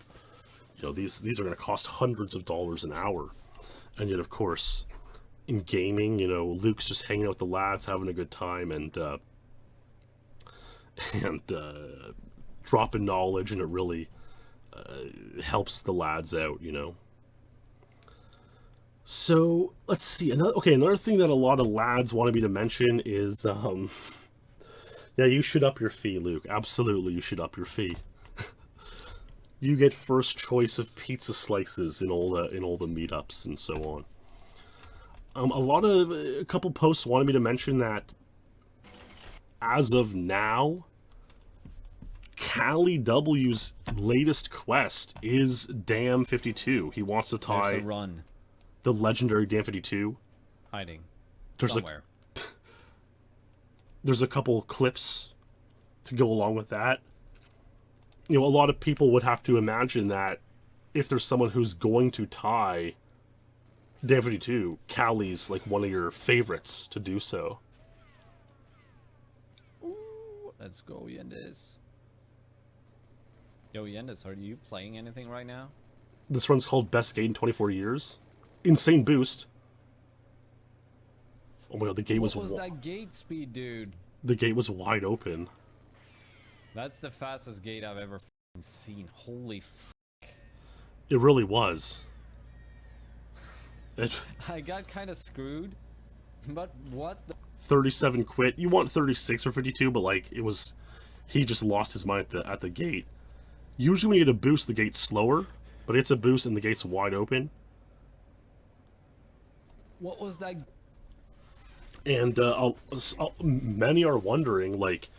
You know, these are going to cost hundreds of dollars an hour. And yet, of course, in gaming, you know, Luke's just hanging out with the lads, having a good time, and dropping knowledge, and it really helps the lads out, you know. So let's see. Another thing that a lot of lads wanted me to mention is, yeah, you should up your fee, Luke. Absolutely, you should up your fee. You get first choice of pizza slices in all the meetups and so on. A couple posts wanted me to mention that as of now, Cali W's latest quest is Dam 52. He wants to tie There's a run the legendary Dam 52. hiding There's somewhere. There's a couple clips to go along with that. You know, a lot of people would have to imagine that if there's someone who's going to tie Dam 52, Cali's like one of your favorites to do so. Ooh, let's go, Yendes. Yo, Yendes, are you playing anything right now? This run's called Best Gate in 24 Years. Insane boost. Oh my god, the gate What was that gate speed, dude? the gate was wide open. That's the fastest gate I've ever seen. Holy It really was. I got kind of screwed. But what the 37 quit. You want 36 or 52, but like it was, he just lost his mind at the gate. Usually when you get a boost, the gate's slower, but it's a boost and the gate's wide open. What was that? And many are wondering, like,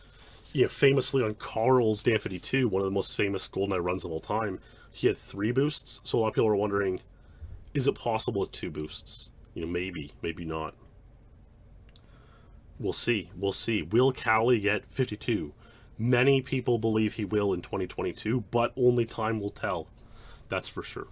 you know, famously on Carl's Dam 52, one of the most famous GoldenEye runs of all time, he had 3 boosts. So a lot of people are wondering, is it possible with 2 boosts? You know, maybe, maybe not. We'll see. We'll see. Will Cali get 52? Many people believe he will in 2022, but only time will tell. That's for sure.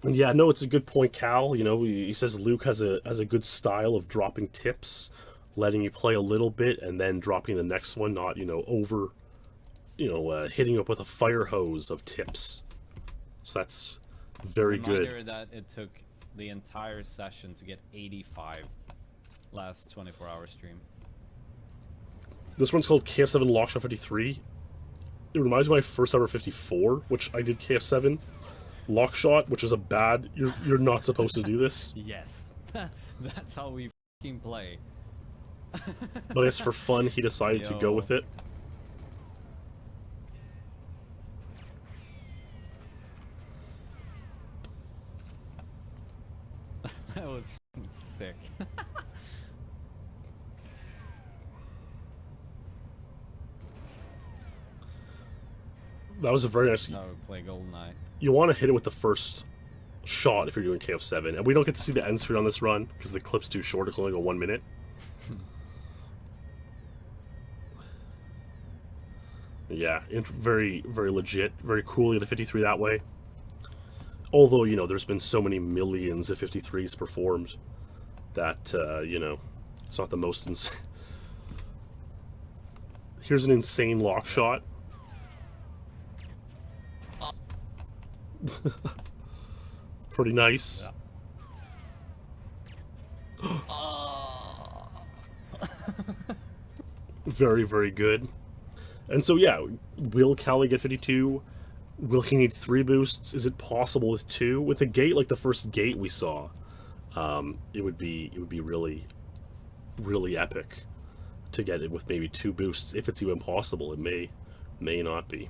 And yeah, no, it's a good point, Cal. You know, he says Luke has a good style of dropping tips, letting you play a little bit, and then dropping the next one, not, you know, hitting up with a fire hose of tips. So that's very Reminder good. that it took the entire session to get 85 last 24-hour stream. This one's called KF7 Lockshot 53. It reminds me of my first ever 54, which I did KF7 Lockshot, which is a bad. You're not supposed to do this. Yes, that's how we fucking play. But I guess for fun, he decided to go Yo. with it. That was fucking sick. That was a very nice. That's how we play GoldenEye. You want to hit it with the first shot if you're doing KF7, and we don't get to see the end screen on this run because the clip's too short. It's only go 1 minute. Yeah, very, very legit. Very cool to get a 53 that way. Although, you know, there's been so many millions of 53s performed that, you know, it's not the most insane. Here's an insane lock shot. Pretty nice. Yeah. Very, very good. And so, yeah, will Cali get 52? Will he need 3 boosts? Is it possible with 2? With a gate like the first gate we saw, it would be really, really epic to get it with maybe 2 boosts. If it's even possible, it may not be.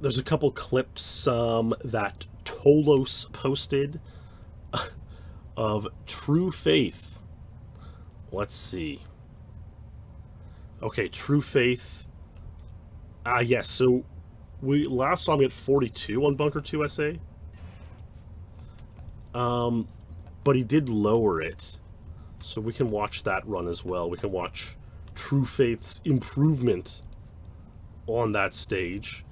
There's a couple clips that Tolos posted of True Faith. Let's see. Okay, True Faith. Yes, so we last saw him at 42 on Bunker 2 SA. But he did lower it. So we can watch that run as well. We can watch True Faith's improvement on that stage.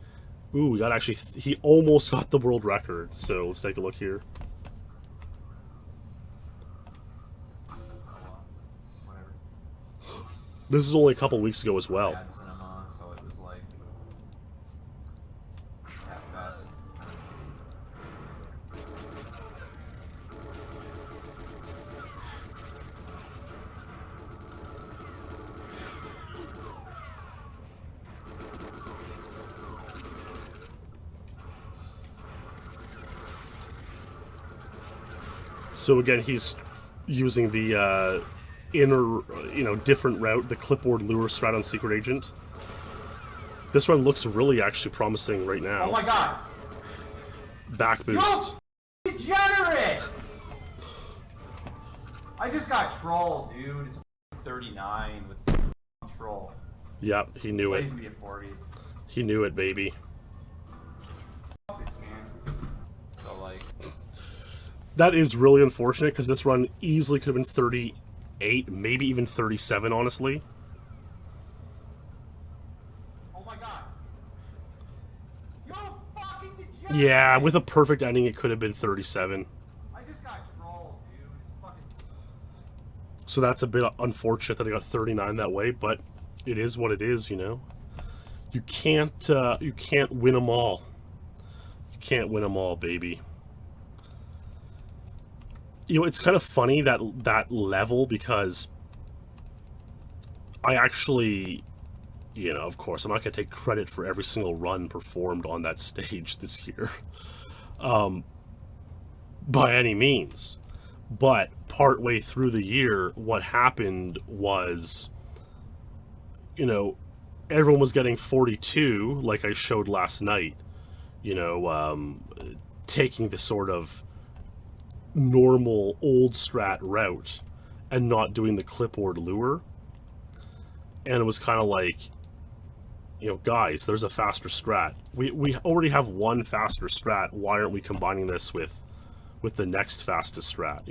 Ooh, we got actually, he almost got the world record. So let's take a look here. This is only a couple weeks ago as well. Bad cinema, so it was like at best. So again, he's using the inner, different route, the clipboard lure strat on Secret Agent. This run looks really actually promising right now. Oh my god! Back boost. Yo, degenerate! I just got trolled, dude. It's 39 with troll. Yep, he knew it. Plays me at 40. He knew it, baby. This game. So like, That is really unfortunate because this run easily could have been 38, maybe even 37, honestly. Oh my god. Yo, fucking degenerate! Yeah, with a perfect ending, it could have been 37. I just got trolled, dude. It's fucking. So that's a bit unfortunate that I got 39 that way, but it is what it is, You can't win them all. You can't win them all, baby. It's kind of funny that level because I actually, of course, I'm not going to take credit for every single run performed on that stage this year, by any means. But partway through the year, what happened was, everyone was getting 42, like I showed last night, taking the sort of normal old strat route and not doing the clipboard lure. And it was kind of like, guys, there's a faster strat. We already have one faster strat. Why aren't we combining this with the next fastest strat,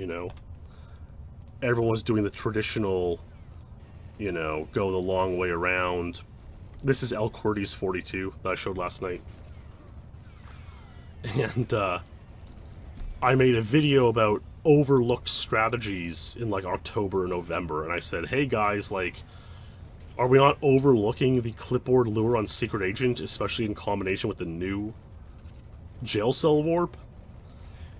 Everyone was doing the traditional, go the long way around. This is El Qwerty's 42 that I showed last night. And I made a video about overlooked strategies in like October or November, and I said, hey guys, like, are we not overlooking the clipboard lure on Secret Agent, especially in combination with the new jail cell warp?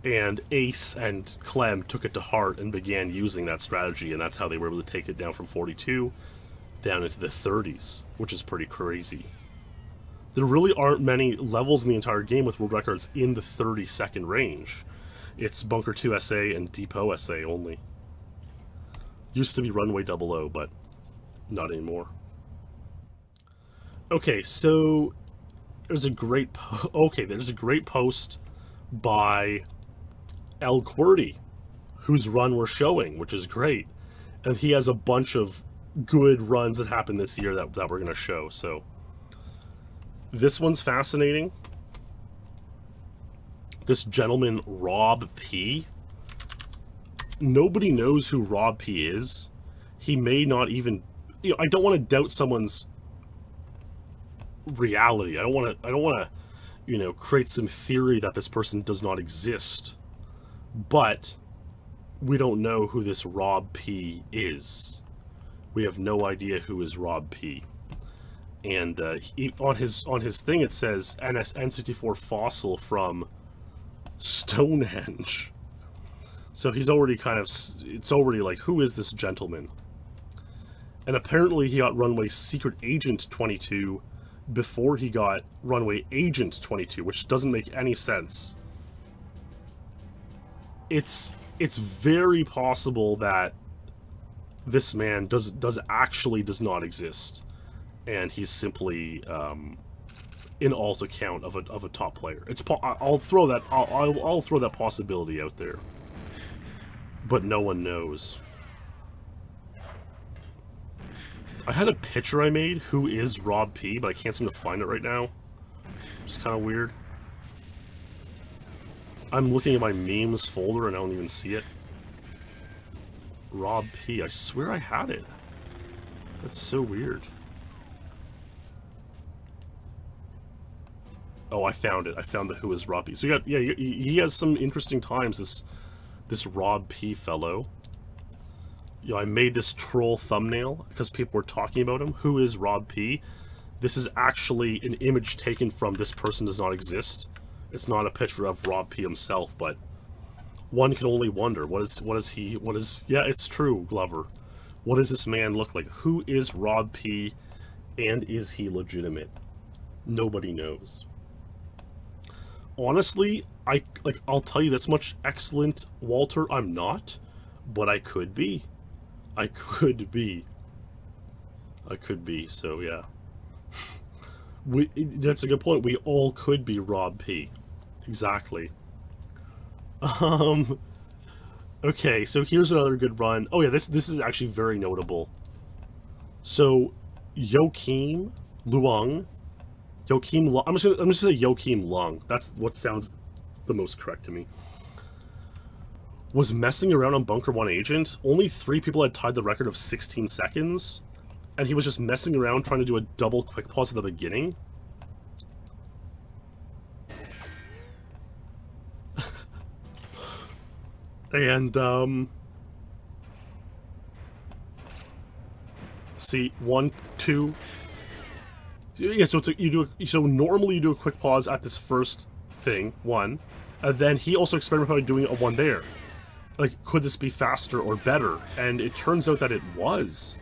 And Ace and Clem took it to heart and began using that strategy, and that's how they were able to take it down from 42 down into the 30s, which is pretty crazy. There really aren't many levels in the entire game with world records in the 30-second range. It's Bunker 2 SA and Depot SA only. Used to be Runway 00, but not anymore. Okay, so there's a great post by El Qwerty, whose run we're showing, which is great. And he has a bunch of good runs that happened this year that we're going to show. So this one's fascinating. This gentleman, Rob P. Nobody knows who Rob P is. He may not even... I don't want to doubt someone's reality. I don't want to, create some theory that this person does not exist. But we don't know who this Rob P is. We have no idea who is Rob P. And on his thing it says N64 fossil from Stonehenge. So he's already it's already like, who is this gentleman? And apparently he got Runway Secret Agent 22 before he got Runway Agent 22, which doesn't make any sense. It's very possible that this man does not exist, and he's simply an alt account of a top player. I'll throw that possibility out there, but no one knows. I had a picture I made, who is Rob P, but I can't seem to find it right now. It's kind of weird. I'm looking at my memes folder and I don't even see it. Rob P. I swear I had it. That's so weird. Oh, I found it. I found the who is Rob P. So he has some interesting times, this Rob P fellow. you know, I made this troll thumbnail because people were talking about him. Who is Rob P? This is actually an image taken from This Person Does Not Exist. It's not a picture of Rob P himself, but one can only wonder, yeah, it's true, Glover. What does this man look like? Who is Rob P, and is he legitimate? Nobody knows. Honestly, I'll tell you this much, excellent Walter, I'm not, but I could be. I could be, so yeah. That's a good point. We all could be Rob P. Exactly. Okay, so here's another good run. Oh yeah, this is actually very notable. So, Joachim Luong. I'm just gonna say Joachim Lung. That's what sounds the most correct to me. Was messing around on Bunker 1 Agent. Only 3 people had tied the record of 16 seconds. And he was just messing around trying to do a double quick pause at the beginning. And, see, 1, 2... Yeah, so so normally you do a quick pause at this first thing, 1, and then he also experimented by doing a 1 there. Like, could this be faster or better? And it turns out that it was.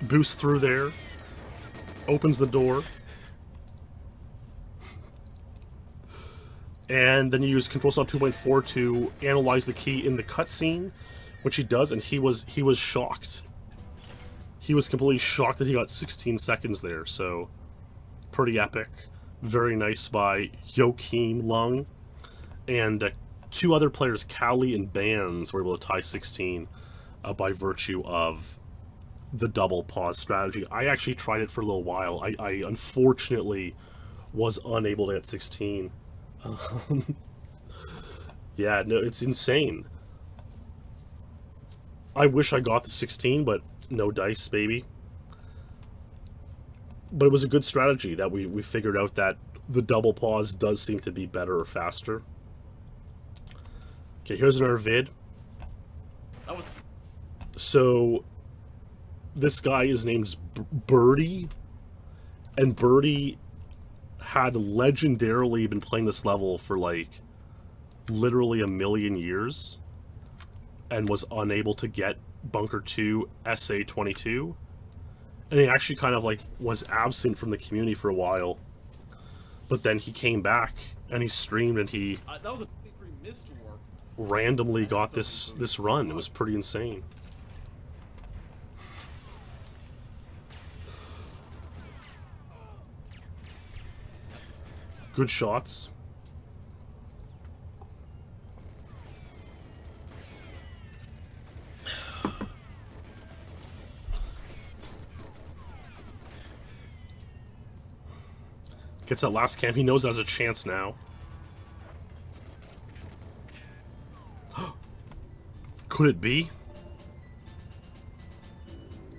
Boost through there. Opens the door. And then you use Control Stop 2.4 to analyze the key in the cutscene, which he does, and he was shocked. He was completely shocked that he got 16 seconds there, so pretty epic. Very nice by Joachim Lung. And 2 other players, Cowley and Bands, were able to tie 16 by virtue of the double pause strategy. I actually tried it for a little while. I unfortunately was unable to get 16. Yeah, no, it's insane. I wish I got the 16, but no dice, baby. But it was a good strategy that we figured out that the double pause does seem to be better or faster. Okay, here's another vid. That was... So, this guy is named Birdie, and Birdie had legendarily been playing this level for, like, literally a million years, and was unable to get Bunker 2 SA22. And he actually kind of, like, was absent from the community for a while. But then he came back, and he streamed, and he that was a 23 missed work. randomly got this run. It was pretty insane. Good shots. Gets that last camp. He knows there's a chance now. Could it be?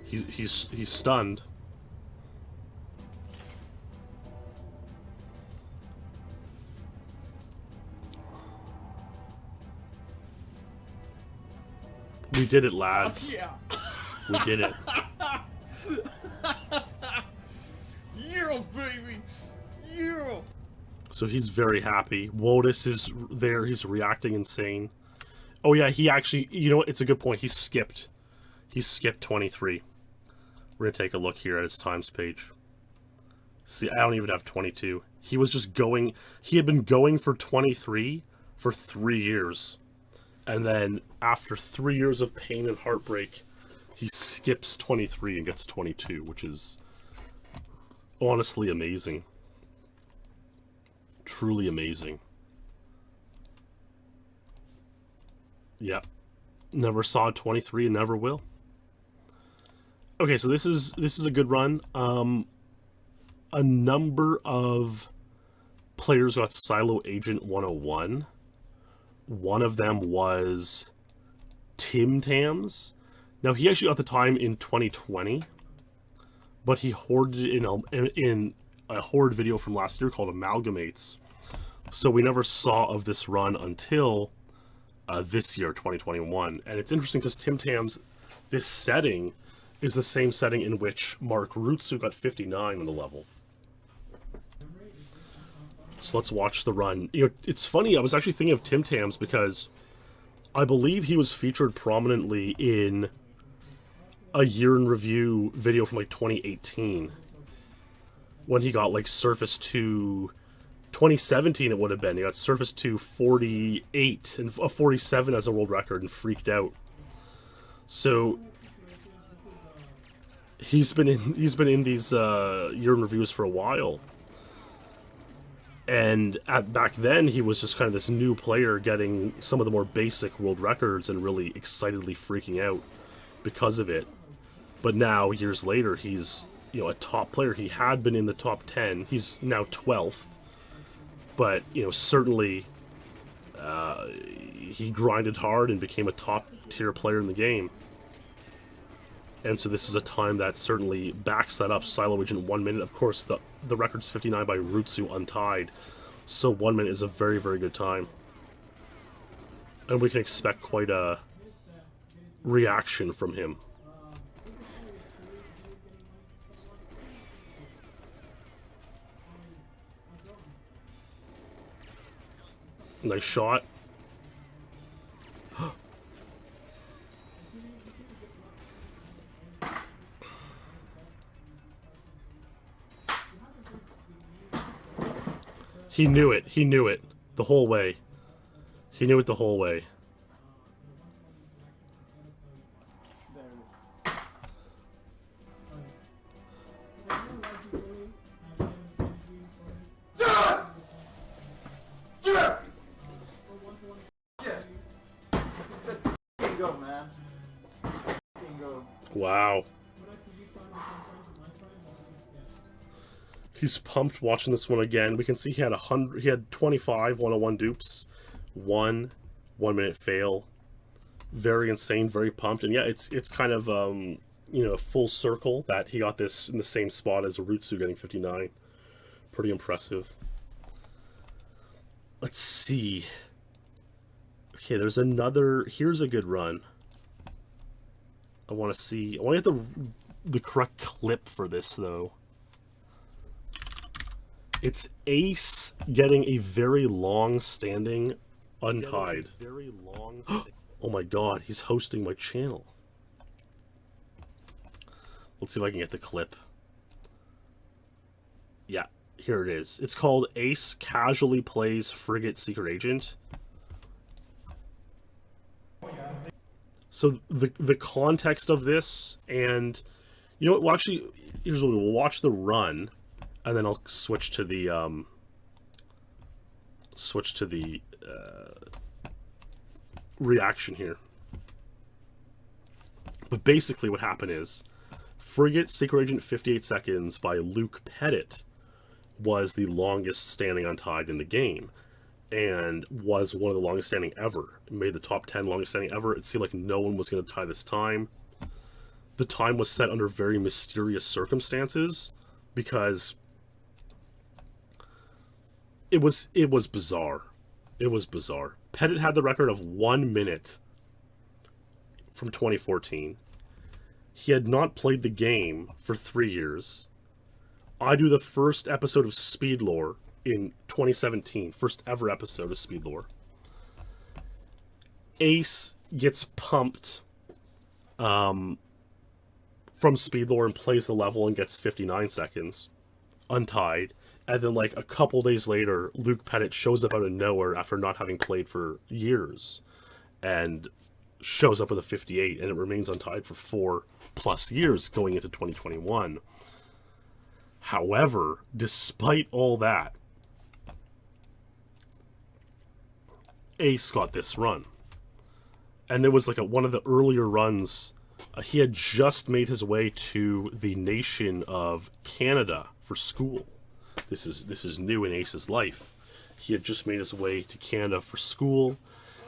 He's stunned. We did it, lads. Yeah. We did it. Yeah, baby. Yeah. So he's very happy. Wotus is there. He's reacting insane. Oh yeah, he actually, you know what? It's a good point. He skipped 23. We're gonna take a look here at his times page. See, I don't even have 22. He was just going, he had been going for 23 for 3 years. And then after 3 years of pain and heartbreak, he skips 23 and gets 22, which is honestly amazing. Truly amazing. Yep. Never saw 23 and never will. Okay, so this is a good run. A number of players got Silo Agent 101. One of them was Tim Tams. Now, he actually got the time in 2020, but he hoarded it in a Horde video from last year called Amalgamates. So we never saw of this run until this year, 2021. And it's interesting because Tim Tam's, this setting is the same setting in which Mark Rutsu got 59 on the level. So let's watch the run. You know, it's funny, I was actually thinking of Tim Tam's because I believe he was featured prominently in a year in review video from like 2018 when he got like Surface 2. 2017 it would have been. He got Surface 2 48 and a 47 as a world record and freaked out. So he's been in these year in reviews for a while. And back then he was just kind of this new player getting some of the more basic world records and really excitedly freaking out because of it. But now, years later, he's, you know, a top player. He had been in the top 10. He's now 12th. But, you know, certainly he grinded hard and became a top-tier player in the game. And so this is a time that certainly backs that up. Silo Agent 1 minute. Of course, the record's 59 by Rutsu Untied. So 1 minute is a very, very good time. And we can expect quite a reaction from him. Nice shot. He knew it. He knew it the whole way. He knew it the whole way. Go, man. Go. Wow. He's pumped watching this one again. We can see he had 100. He had 25 101 dupes, 1 minute fail. Very insane. Very pumped. And yeah, it's kind of you know, full circle that he got this in the same spot as Rutsu getting 59. Pretty impressive. Let's see. Okay, there's another. Here's a good run. I want to see. I want to get the correct clip for this though. It's Ace getting a very long-standing Untied. Oh my god, he's hosting my channel. Let's see if I can get the clip. Yeah, here it is. It's called Ace Casually Plays Frigate Secret Agent. So the context of this, and you know what? Well, actually, here's what we'll watch the run, and then I'll switch to the reaction here. But basically, what happened is, Frigate Secret Agent 58 Seconds by Luke Pettit was the longest standing Untied in the game. And was one of the longest standing ever. It made the top 10 longest standing ever. It seemed like no one was going to tie this time. The time was set under very mysterious circumstances because it was bizarre. It was bizarre. Pettit had the record of 1 minute from 2014. He had not played the game for 3 years. I do the first episode of SpeedLore in 2017, first ever episode of SpeedLore. Ace gets pumped from SpeedLore and plays the level and gets 59 seconds, Untied. And then like a couple days later, Luke Pettit shows up out of nowhere after not having played for years and shows up with a 58, and it remains Untied for 4+ years going into 2021. However, despite all that, Ace got this run. And it was like one of the earlier runs. He had just made his way to the nation of Canada for school. This is new in Ace's life. He had just made his way to Canada for school.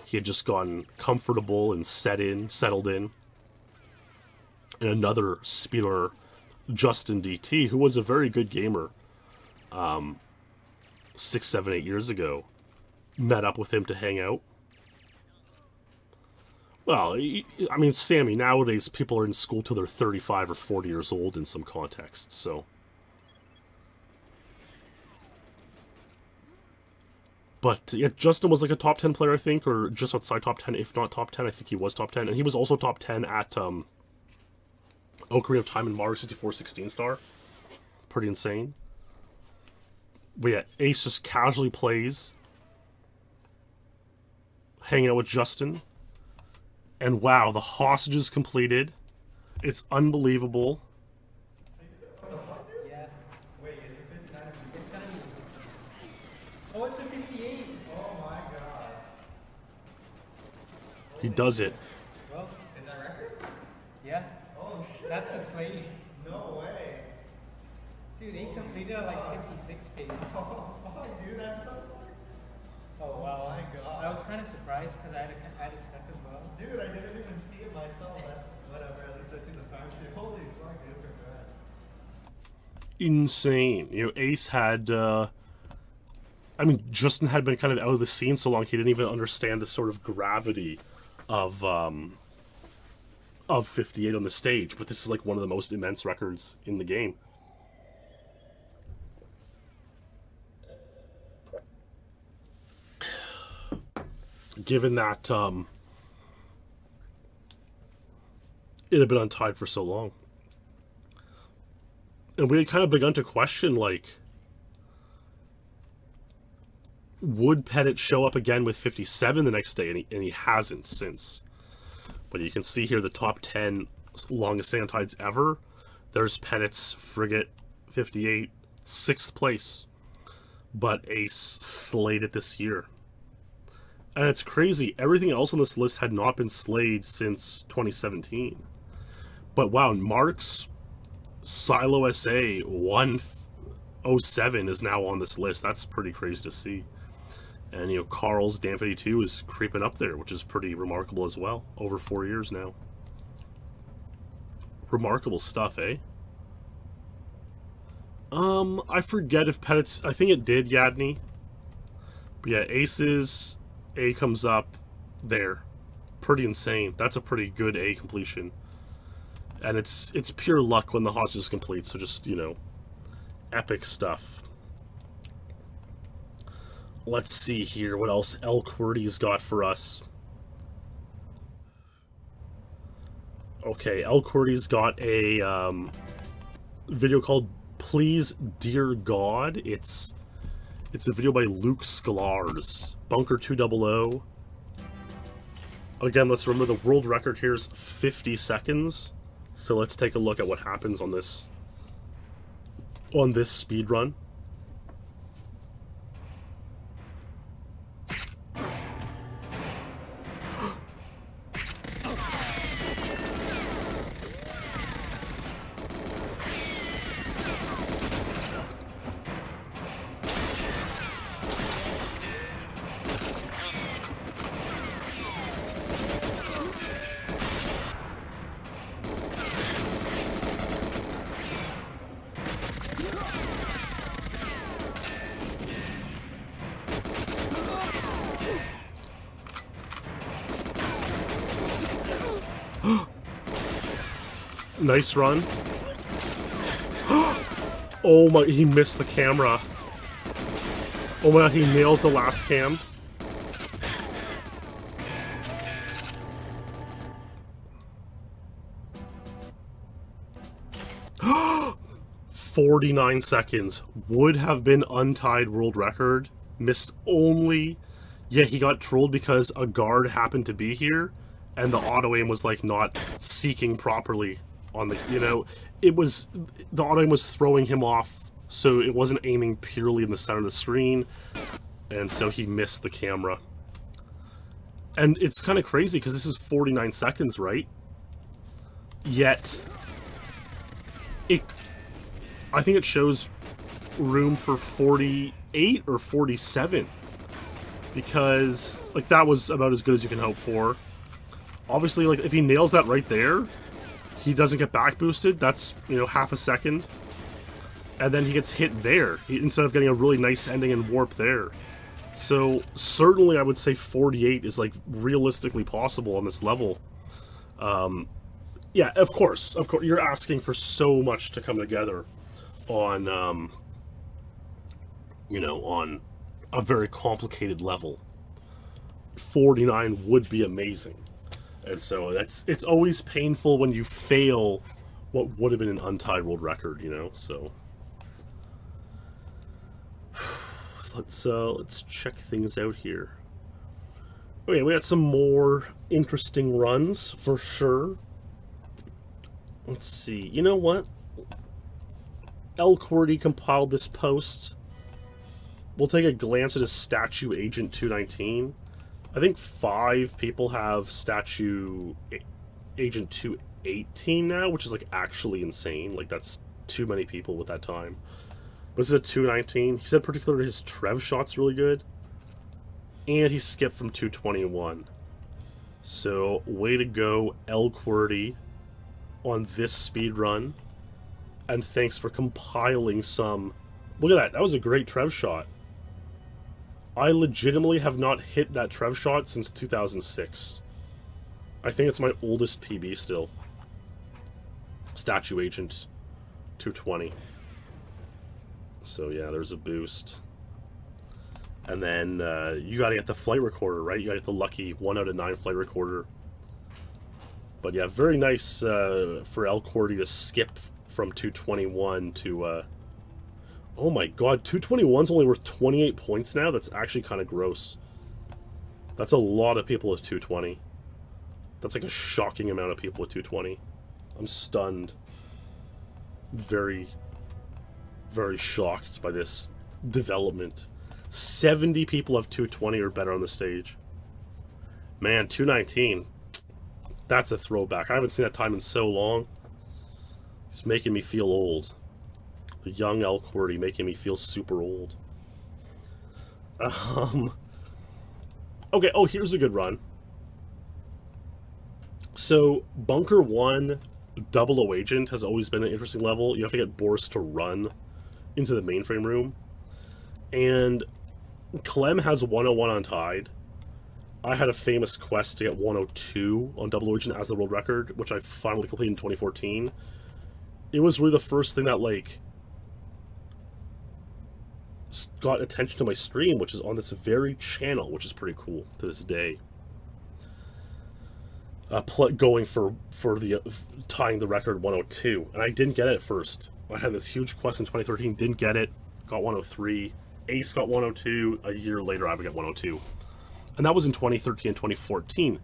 He had just gotten comfortable and settled in. And another speedrunner, Justin DT, who was a very good gamer 6, 7, 8 years ago, met up with him to hang out. Well, I mean, Sammy, nowadays people are in school till they're 35 or 40 years old in some contexts, so. But yeah, Justin was like a top 10 player, I think, or just outside top 10, if not top 10. I think he was top 10. And he was also top 10 at Ocarina of Time and Mario 64 16 star. Pretty insane. But yeah, Ace just casually plays, hanging out with Justin. And wow, the hostage is completed. It's unbelievable. Yeah. Wait, is it 59? It's gonna be. Oh, it's a 58. Oh my god. He does it. Well, is that record? Yeah. Oh shit. That's a slate. No way. Dude, he completed at like 56 pace. Oh fuck, dude, that sucks. Oh wow. Oh my god. I was kind of surprised because I had a step as well. Dude, I didn't even see it myself. Whatever, at least I see the time sheet. Holy fuck, dude, congrats. Insane. You know, Ace had, I mean, Justin had been kind of out of the scene so long he didn't even understand the sort of gravity of 58 on the stage, but this is like one of the most immense records in the game. Given that it had been untied for so long. And we had kind of begun to question, like, would Pettit show up again with 57 the next day? And he hasn't since. But you can see here the top 10 longest untieds ever. There's Pettit's Frigate 58, 6th place. But Ace slayed it this year. And it's crazy. Everything else on this list had not been slayed since 2017. But wow, Mark's Silo SA 107 is now on this list. That's pretty crazy to see. And, you know, Carl's Dan 52 is creeping up there, which is pretty remarkable as well. Over 4 years now. Remarkable stuff, eh? I forget if Pettit's... I think it did, Yadney. But yeah, Aces... A comes up there. Pretty insane. That's a pretty good A completion. And it's pure luck when the hostage is complete, so just, you know, epic stuff. Let's see here what else El QWERTY's got for us. Okay, El QWERTY's got a video called Please Dear God. It's a video by Luke Sklarz. Bunker 200. Again, let's remember the world record here is 50 seconds. So let's take a look at what happens on this speed run. Nice run. Oh my, he missed the camera. Oh my god, he nails the last cam. "49 seconds. Would have been untied world record. Missed only..." Yeah, he got trolled because a guard happened to be here, and the auto-aim was, like, not seeking properly on the... You know, it was... The auto-aim was throwing him off, so it wasn't aiming purely in the center of the screen, and so he missed the camera. And it's kind of crazy, because this is 49 seconds, right? Yet... I think it shows room for 48 or 47. Because, like, that was about as good as you can hope for. Obviously, like, if he nails that right there, he doesn't get back boosted. That's, you know, half a second. And then he gets hit there, instead of getting a really nice ending and warp there. So certainly I would say 48 is like realistically possible on this level. Yeah, of course, you're asking for so much to come together on, you know, on a very complicated level. 49 would be amazing. And so it's always painful when you fail what would have been an Untied World Record, you know, so let's check things out here. Okay, we got some more interesting runs for sure. Let's see. You know what? Elcordy compiled this post. We'll take a glance at his statue Agent 219. I think 5 people have statue Agent 218 now, which is like actually insane. Like that's too many people with that time. This is a 219. He said particularly his Trev shot's really good. And he skipped from 221. So, way to go, Elcordy, on this speed run. And thanks for compiling some... Look at that, that was a great Trev shot. I legitimately have not hit that Trev shot since 2006. I think it's my oldest PB still. Statue Agent 220. So yeah, there's a boost. And then you gotta get the flight recorder, right? You gotta get the lucky 1 out of 9 flight recorder. But yeah, very nice for Elcordy to skip from 221 to... oh my god, 221's only worth 28 points now? That's actually kind of gross. That's a lot of people with 220. That's like a shocking amount of people with 220. I'm stunned. Very, very shocked by this development. 70 people have 220 or better on the stage. Man, 219. That's a throwback. I haven't seen that time in so long. It's making me feel old. The young Elcordy making me feel super old. Okay, oh, here's a good run. So, Bunker 1 00 Agent has always been an interesting level. You have to get Boris to run into the mainframe room. And Clem has 101 Untied. I had a famous quest to get 102 on 00 Agent as the world record, which I finally completed in 2014. It was really the first thing that, like, got attention to my stream, which is on this very channel, which is pretty cool to this day. Going for the tying the record 102, and I didn't get it at first. I had this huge quest in 2013, didn't get it, got 103. Ace got 102. A year later, I would get 102, and that was in 2013 and 2014.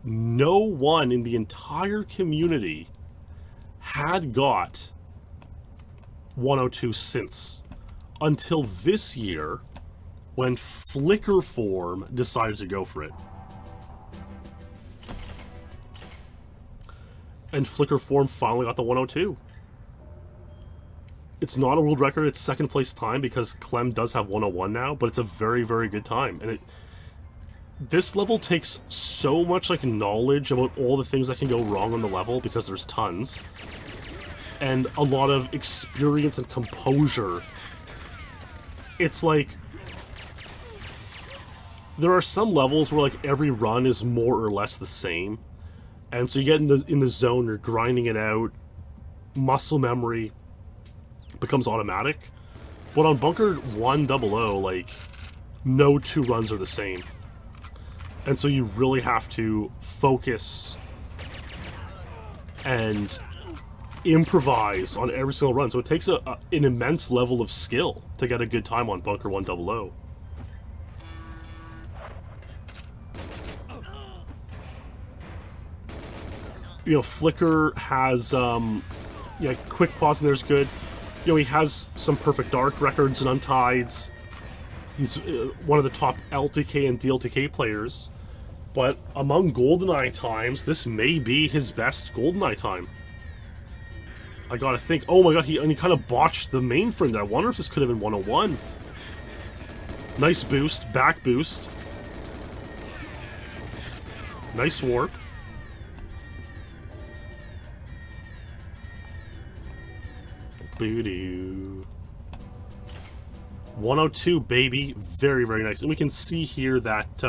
No one in the entire community had got 102 since, until this year, when Flickr Form decided to go for it. And Flickr Form finally got the 102. It's not a world record, it's second place time because Clem does have 101 now, but it's a very, very good time. And this level takes so much like knowledge about all the things that can go wrong on the level, because there's tons. And a lot of experience and composure. It's like, there are some levels where like every run is more or less the same. And so you get in the zone, you're grinding it out, muscle memory becomes automatic. But on Bunker 1 00, like, no 2 runs are the same. And so you really have to focus and improvise on every single run. So it takes an immense level of skill to get a good time on Bunker 1 00. You know, Flickr has, yeah, quick pause in there's good. You know, he has some Perfect Dark records and Untieds. He's one of the top LTK and DLTK players. But among GoldenEye times, this may be his best GoldenEye time. I gotta think. Oh my god, he kind of botched the mainframe there. I wonder if this could have been 101. Nice boost, back boost. Nice warp. Boo-doo. 102, baby. Very, very nice. And we can see here that,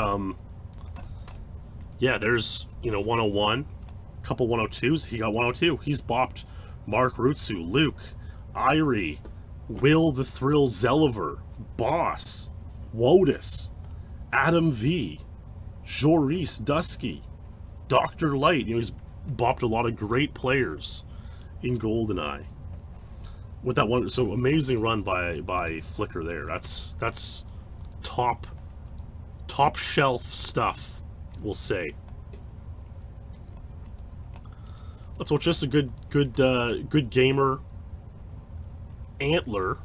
yeah, there's, you know, 101. Couple 102s. He got 102. He's bopped Mark Rutsu, Luke, Irie, Will the Thrill Zelliver, Boss, Wotus, Adam V, Joris Dusky, Dr. Light. You know, he's bopped a lot of great players in GoldenEye. With that one, so amazing run by Flicker there. That's top shelf stuff, we'll say. Let's watch just a good gamer. Antler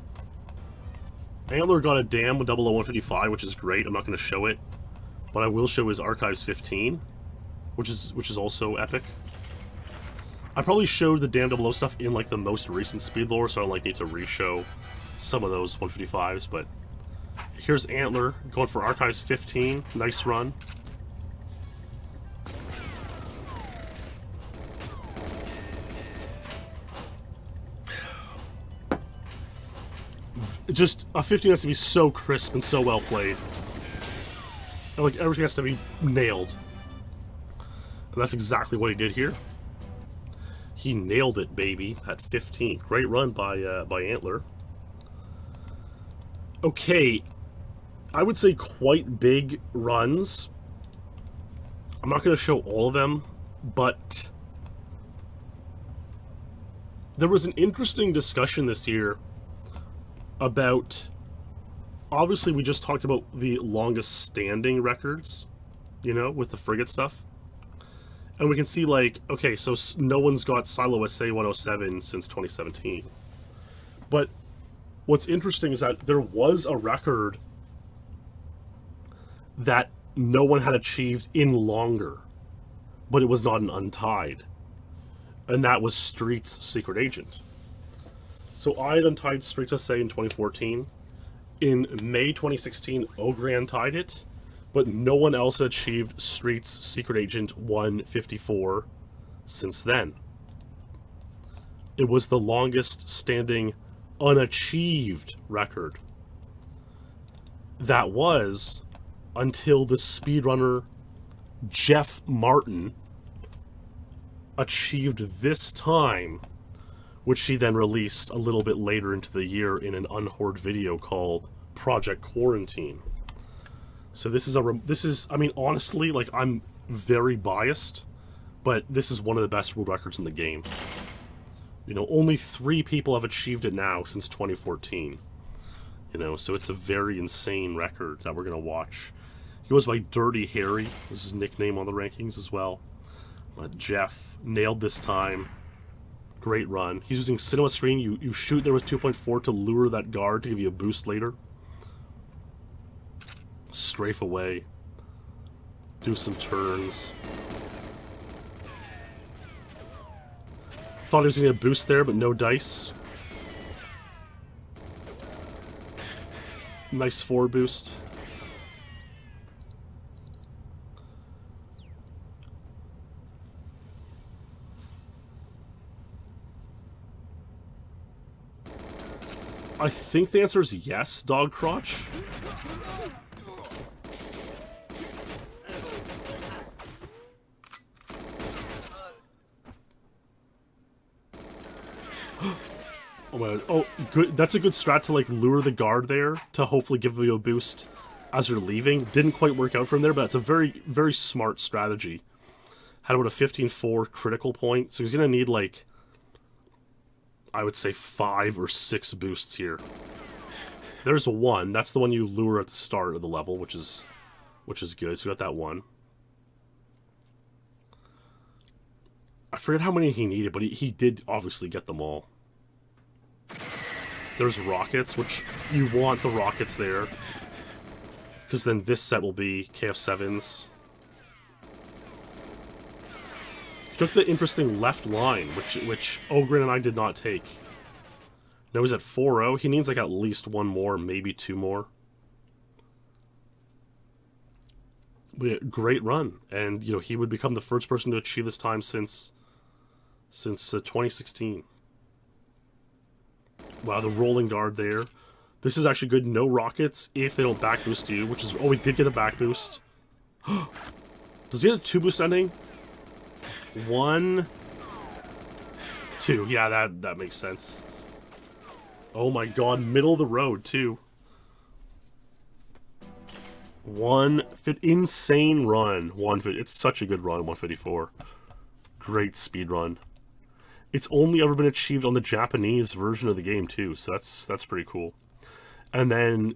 got a dam with 00155, which is great. I'm not going to show it, but I will show his Archives 15, which is also epic. I probably showed the Damn 00 stuff in like the most recent speedlore, so I don't like need to re-show some of those 155s, but here's Antler going for Archives 15. Nice run. Just a 15 has to be so crisp and so well played. And like everything has to be nailed. And that's exactly what he did here. He nailed it, baby, at 15. Great run by Antler. Okay, I would say quite big runs. I'm not going to show all of them, but there was an interesting discussion this year about, obviously we just talked about the longest standing records, you know, with the frigate stuff. And we can see, like, okay, so no one's got Silo SA 107 since 2017. But what's interesting is that there was a record that no one had achieved in longer, but it was not an Untied. And that was Street's Secret Agent. So I had Untied Street's SA in 2014. In May 2016, Ogre Untied it. But no one else had achieved Street's Secret Agent 154 since then. It was the longest standing unachieved record. That was until the speedrunner Jeff Martin achieved this time, which he then released a little bit later into the year in an unhoard video called Project Quarantine. So this is, I mean, honestly, like, I'm very biased, but this is one of the best world records in the game. You know, only 3 people have achieved it now since 2014. You know, so it's a very insane record that we're going to watch. He goes by Dirty Harry. This is his nickname on the rankings as well. But Jeff nailed this time. Great run. He's using Cinema Stream. You shoot there with 2.4 to lure that guard to give you a boost later. Strafe away. Do some turns. Thought he was going to get a boost there, but no dice. Nice forward boost. I think the answer is yes, Dog Crotch. Oh my god. Oh, good. That's a good strat to, like, lure the guard there to hopefully give you a boost as you're leaving. Didn't quite work out from there, but it's a very, very smart strategy. Had about a 15-4 critical point, so he's going to need, like, I would say 5 or 6 boosts here. There's a 1. That's the one you lure at the start of the level, which is good. So we got that 1. I forget how many he needed, but he did obviously get them all. There's rockets, which you want the rockets there, because then this set will be KF7s. He took the interesting left line, which Ogren and I did not take. Now he's at 4-0. He needs like at least 1 more, maybe 2 more. But yeah, great run, and you know he would become the first person to achieve this time since 2016. Wow, the rolling guard there. This is actually good. No rockets if they don't back boost you, which is... Oh, we did get a back boost. Does he get a 2 boost ending? 1, 2. Yeah, that makes sense. Oh my god, middle of the road, too. Insane run. It's such a good run, 154. Great speed run. It's only ever been achieved on the Japanese version of the game, too, so that's pretty cool. And then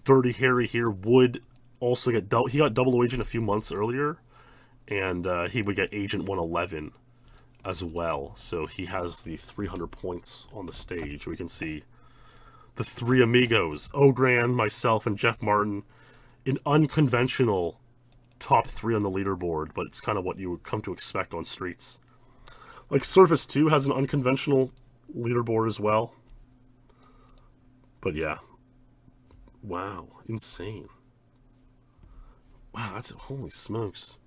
Dirty Harry here would also get he got double agent a few months earlier, and he would get Agent 111 as well. So he has the 300 points on the stage. We can see the 3 amigos, Ogran, myself, and Jeff Martin, in unconventional top 3 on the leaderboard, but it's kind of what you would come to expect on streets. Like Surface 2 has an unconventional leaderboard as well. But yeah. Wow, insane. Wow, that's... Holy smokes.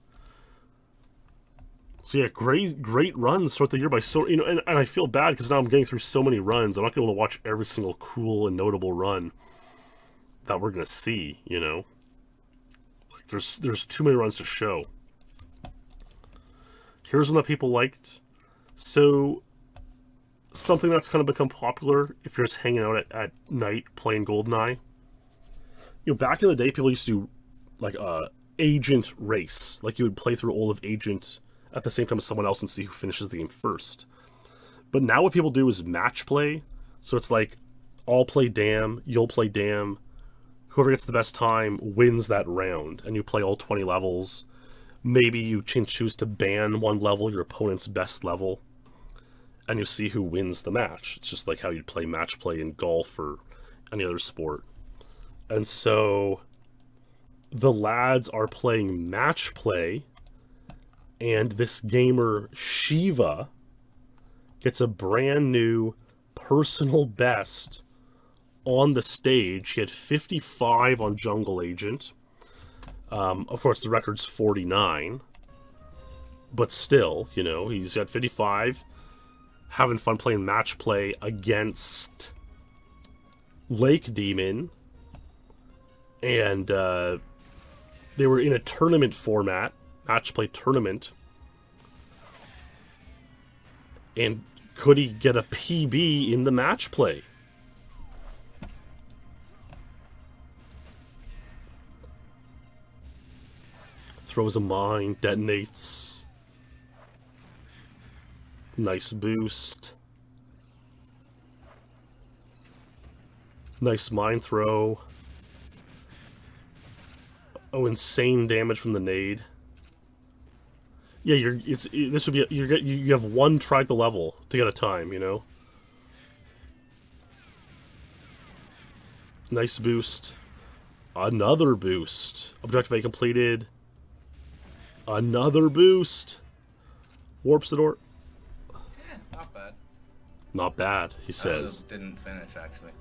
So yeah, great runs throughout the year by so... You know, and I feel bad because now I'm getting through so many runs. I'm not going to be able to watch every single cool and notable run that we're going to see, you know? Like, there's too many runs to show. Here's one that people liked. So... something that's kind of become popular if you're just hanging out at night playing GoldenEye. You know, back in the day, people used to do like a agent race. Like you would play through all of Agent at the same time as someone else and see who finishes the game first. But now what people do is match play. So it's like, I'll play Dam, you'll play Dam. Whoever gets the best time wins that round. And you play all 20 levels. Maybe you choose to ban one level, your opponent's best level. And you see who wins the match. It's just like how you'd play match play in golf or any other sport. And so the lads are playing match play, and this gamer Shiva gets a brand new personal best on the stage. He had 55 on Jungle Agent. Of course, the record's 49. But still, you know, he's got 55. Having fun playing match play against Lake Demon. And they were in a tournament format, match play tournament. And could he get a PB in the match play? Throws a mine, detonates. Nice boost. Nice mine throw. Oh, insane damage from the nade. Yeah, you have one try the level to get a time, you know. Nice boost. Another boost. Objective A completed. Another boost. Warps the door. Not bad. Not bad, he says. Didn't finish actually.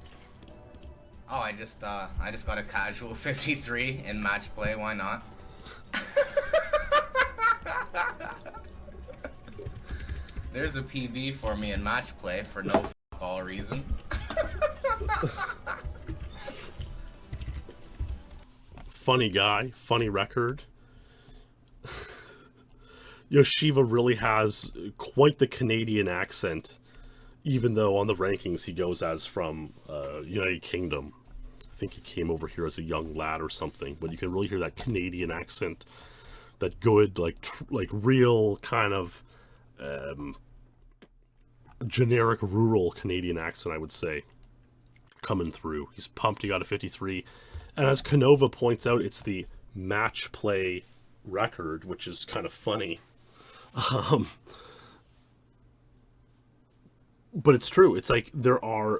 Oh, I just got a casual 53 in match play. Why not? There's a PB for me in match play for no all reason. Funny guy, funny record. Yoshiva really has quite the Canadian accent, even though on the rankings he goes as from United Kingdom. I think he came over here as a young lad or something, but you can really hear that Canadian accent, that good, like real kind of generic rural Canadian accent, I would say, coming through. He's pumped he got a 53, and as Canova points out, it's the match play record, which is kind of funny. But it's true. It's like there are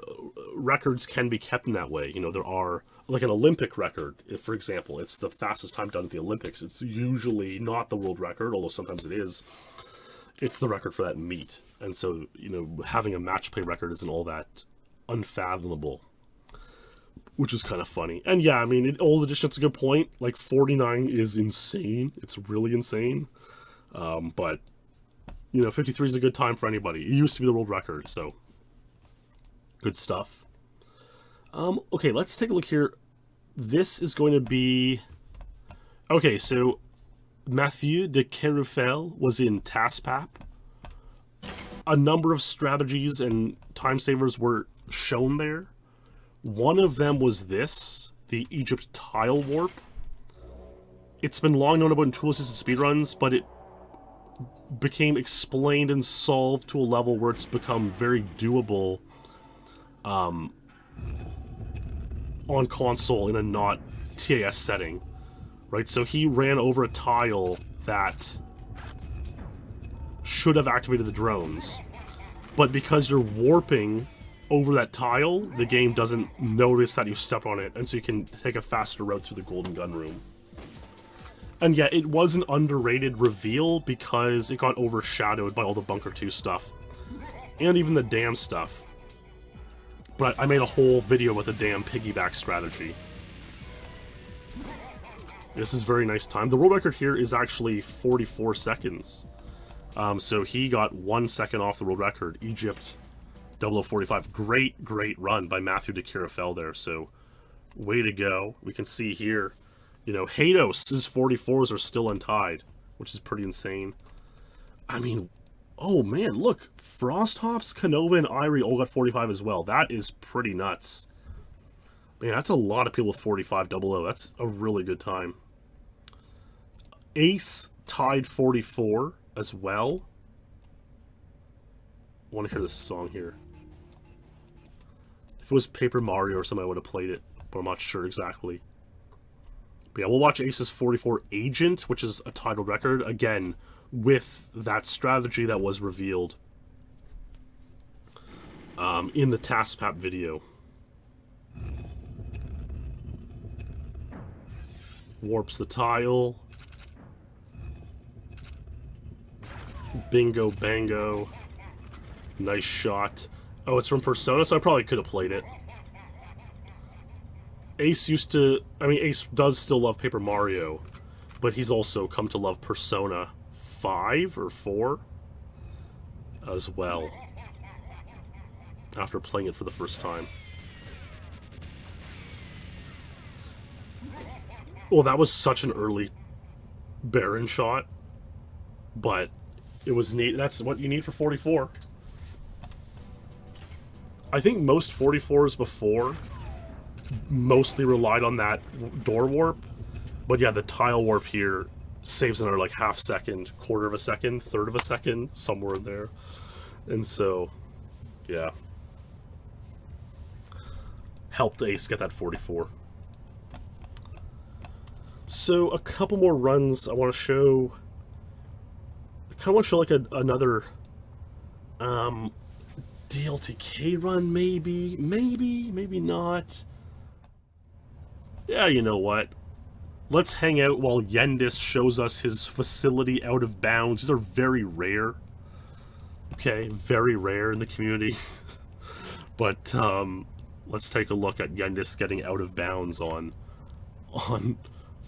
records can be kept in that way. You know, there are like an Olympic record. If, for example, it's the fastest time done at the Olympics. It's usually not the world record, although sometimes it is. It's the record for that meet. And so, you know, having a match play record isn't all that unfathomable, which is kind of funny. And yeah, I mean, old edition, it's a good point. Like 49 is insane. It's really insane. But you know, 53 is a good time for anybody. It used to be the world record, so good stuff. Okay, let's take a look here. This is going to be... Okay, so Mathieu de Kerufel was in TASPAP. A number of strategies and time savers were shown there. One of them was this, the Egypt tile warp. It's been long known about in tool-assisted speedruns, but it became explained and solved to a level where it's become very doable on console in a not TAS setting, right? So he ran over a tile that should have activated the drones, but because you're warping over that tile, the game doesn't notice that you stepped on it, and so you can take a faster route through the golden gun room. And yeah, it was an underrated reveal because it got overshadowed by all the Bunker 2 stuff. And even the dam stuff. But I made a whole video with the dam piggyback strategy. This is very nice time. The world record here is actually 44 seconds. So he got 1 second off the world record. Egypt 0045. Great run by Mathieu de Kerufel there. So way to go. We can see here, you know, Hados' 44s are still untied, which is pretty insane. I mean, oh man, look. Frosthops, Canova, and Irie all got 45 as well. That is pretty nuts. Man, that's a lot of people with 4500. That's a really good time. Ace tied 44 as well. I want to hear this song here. If it was Paper Mario or something, I would have played it, but I'm not sure exactly. But yeah, we'll watch Ace's 44 Agent, which is a titled record, again, with that strategy that was revealed in the TASPAP video. Warps the tile. Bingo bango. Nice shot. Oh, it's from Persona, so I probably could have played it. Ace used to... I mean, Ace does still love Paper Mario, but he's also come to love Persona 5 or 4 as well, after playing it for the first time. Well, that was such an early Baron shot, but it was neat. That's what you need for 44. I think most 44s before mostly relied on that door warp, but yeah, the tile warp here saves another like half second, quarter of a second, third of a second, somewhere in there. And so, yeah. Helped Ace get that 44. So, a couple more runs I want to show. I kind of want to show like another DLTK run, maybe, maybe not. Yeah, you know what? Let's hang out while Yendis shows us his facility out of bounds. These are very rare. Okay, very rare in the community. But let's take a look at Yendis getting out of bounds on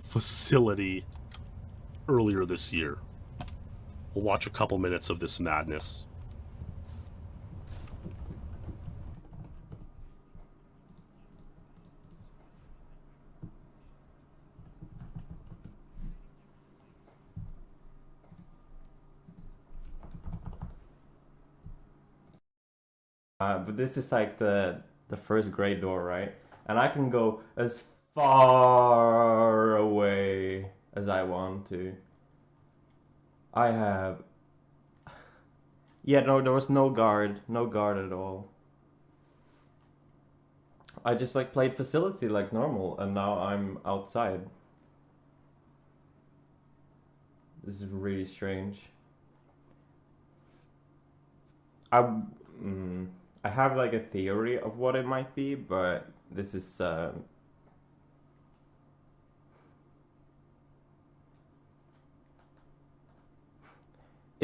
facility earlier this year. We'll watch a couple minutes of this madness. But this is like the first grade door, right? And I can go as far away as I want to. I have... Yeah, no, there was no guard at all. I just like played facility like normal, and now I'm outside. This is really strange. I have like a theory of what it might be, but this is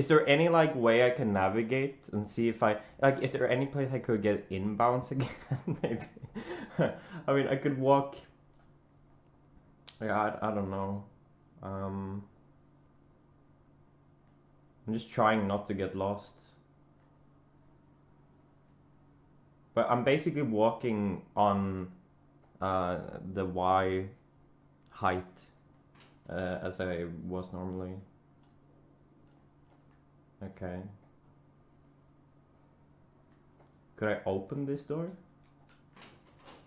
there any like way I can navigate and see if I like, is there any place I could get inbounds again? Maybe. I mean, I could walk. Yeah, I don't know. I'm just trying not to get lost. But I'm basically walking on the Y height as I was normally. Okay. Could I open this door?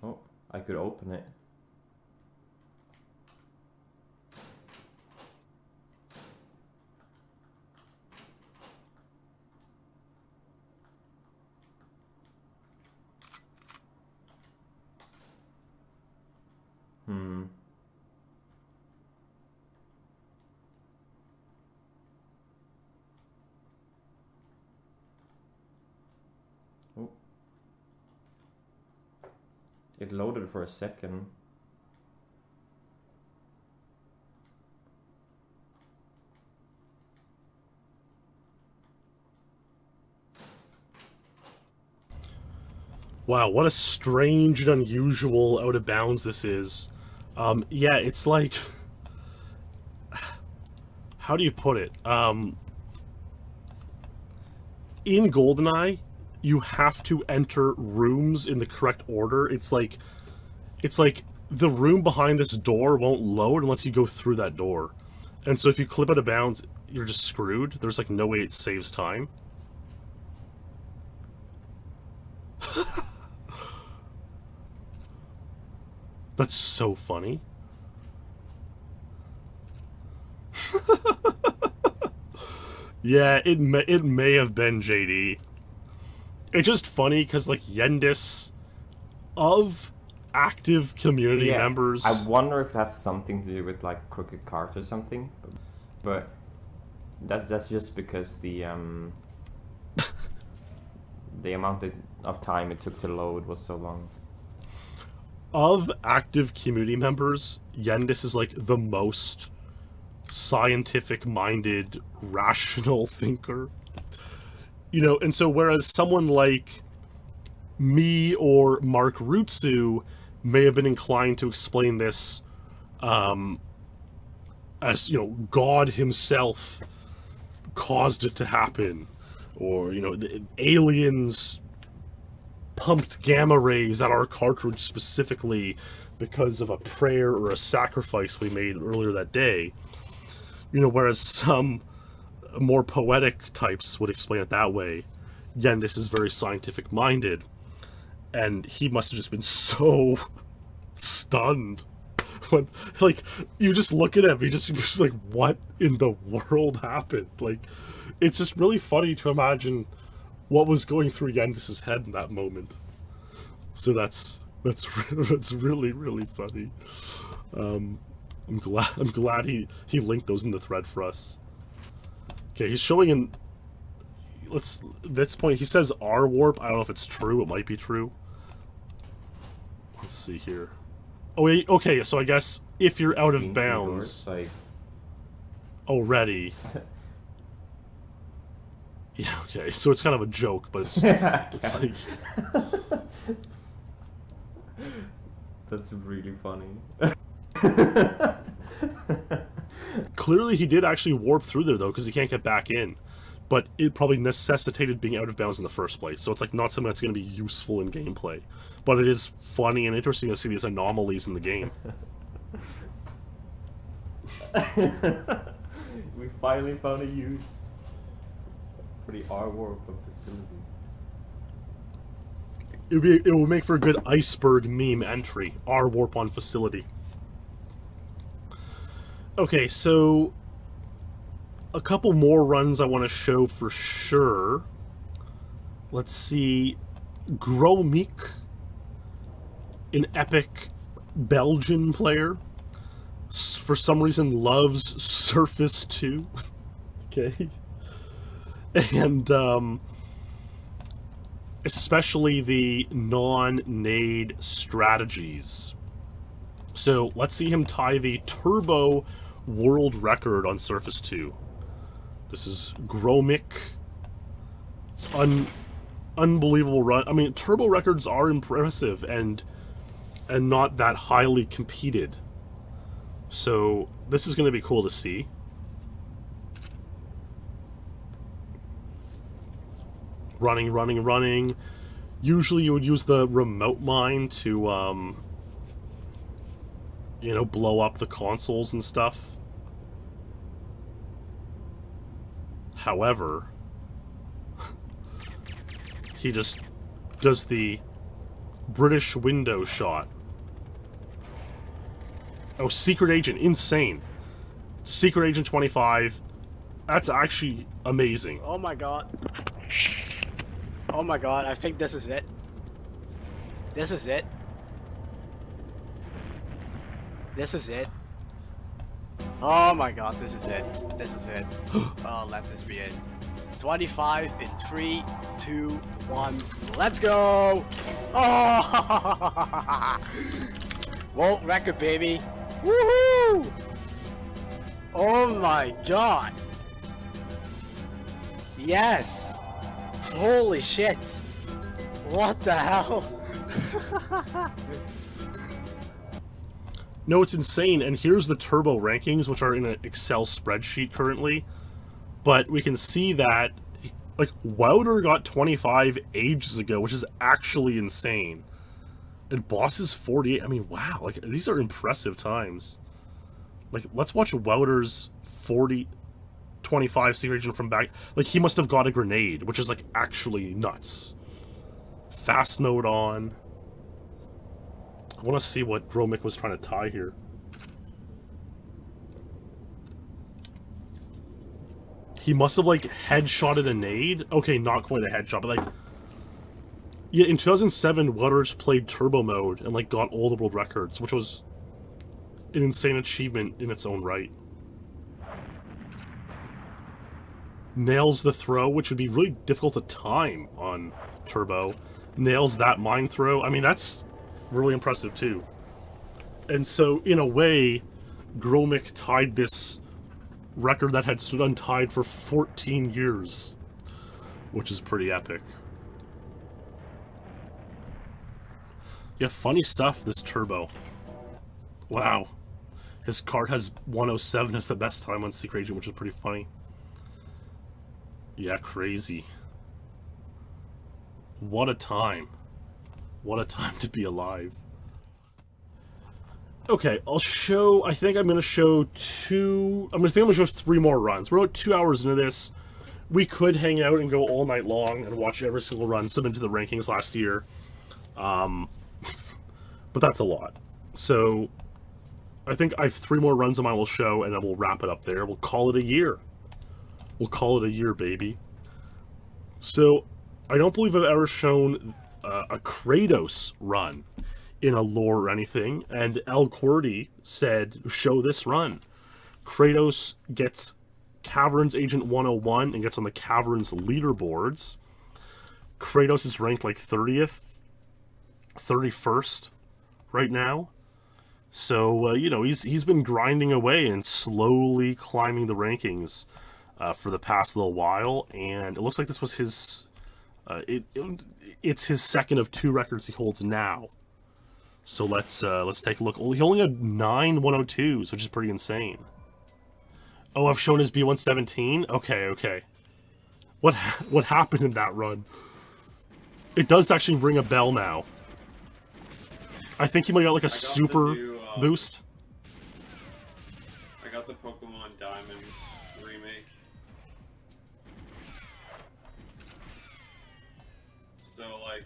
Oh, I could open it. Hmm. Oh. It loaded for a second. Wow, what a strange and unusual out of bounds this is. Yeah, it's like... How do you put it? In GoldenEye, you have to enter rooms in the correct order. It's like the room behind this door won't load unless you go through that door. And so if you clip out of bounds, you're just screwed. There's like no way it saves time. That's so funny. Yeah, it may have been JD. It's just funny because, like, Yendis, of active community members... I wonder if that's something to do with, like, crooked cards or something. But that's just because the the amount of time it took to load was so long. Of active community members, Yendis is, like, the most scientific-minded, rational thinker. You know, and so whereas someone like me or Mark Rutsu may have been inclined to explain this as, you know, God himself caused it to happen, or, you know, the aliens pumped gamma rays at our cartridge specifically because of a prayer or a sacrifice we made earlier that day. You know, whereas some more poetic types would explain it that way. Yendis is very scientific-minded, and he must have just been so stunned when, like, you just look at him, he just like, what in the world happened? Like, it's just really funny to imagine what was going through Yendis's head in that moment. So that's really, really funny. I'm glad he linked those in the thread for us. Okay, he's showing in... this point, he says R warp. I don't know if it's true. It might be true. Let's see here. Oh, wait, okay, so I guess if you're out of bounds... Like... already... Yeah, okay, so it's kind of a joke, but it's, it's like... That's really funny. Clearly he did actually warp through there, though, because he can't get back in. But it probably necessitated being out of bounds in the first place, so it's like not something that's going to be useful in gameplay. But it is funny and interesting to see these anomalies in the game. We finally found a use for the R warp of facility. It would make for a good iceberg meme entry. R warp on facility. Okay, so a couple more runs I want to show for sure. Let's see. Gromik, an epic Belgian player, for some reason loves Surface 2. Okay. And, especially the non-nade strategies. So let's see him tie the turbo world record on Surface 2. This is Gromik. It's unbelievable run. I mean, turbo records are impressive and not that highly competed. So this is going to be cool to see. Running. Usually you would use the remote mine to, you know, blow up the consoles and stuff. However, he just does the British window shot. Oh, Secret Agent, insane. Secret Agent 25, that's actually amazing. Oh my god. Oh my god, I think this is it. This is it. This is it. Oh my god, this is it. This is it. Oh, let this be it. 25 in 3, 2, 1. Let's go! Oh! World record, baby. Woohoo! Oh my god. Yes. Holy shit. What the hell? No, it's insane, and here's the turbo rankings, which are in an Excel spreadsheet currently. But we can see that, like, Wouter got 25 ages ago, which is actually insane. And Boss is 48. I mean, wow, like, these are impressive times. Like, let's watch Wouter's 25 Secret Agent from back. Like, he must have got a grenade, which is, like, actually nuts. Fast mode on. I want to see what Gromik was trying to tie here. He must have, like, headshotted a nade? Okay, not quite a headshot, but, like... Yeah, in 2007, Wouter's played Turbo Mode and, like, got all the world records, which was an insane achievement in its own right. Nails the throw, which would be really difficult to time on Turbo. Nails that mine throw. I mean, that's really impressive, too. And so, in a way, Gromik tied this record that had stood untied for 14 years, which is pretty epic. Yeah, funny stuff, this Turbo. Wow. His card has 107 as the best time on Secret Agent, which is pretty funny. Yeah, crazy. What a time. What a time to be alive. Okay, I'll show... I think I'm going to show two... I'm going to show 3 more runs. We're about 2 hours into this. We could hang out and go all night long and watch every single run submitted to the rankings last year. But that's a lot. So, I think I have 3 more runs on my will show, and then we'll wrap it up there. We'll call it a year. We'll call it a year, baby. So, I don't believe I've ever shown a Kratos run in a lore or anything, and El Cordy said, show this run. Kratos gets Caverns Agent 101 and gets on the Caverns leaderboards. Kratos is ranked like 30th, 31st right now. So, you know, he's been grinding away and slowly climbing the rankings for the past little while, and it looks like this was his... it's his second of 2 records he holds now. So let's take a look. He only had 9 102s, which is pretty insane. Oh, I've shown his B117? Okay. What happened in that run? It does actually ring a bell now. I think he might got like a super boost. I got the Pokemon Diamond remake. So like,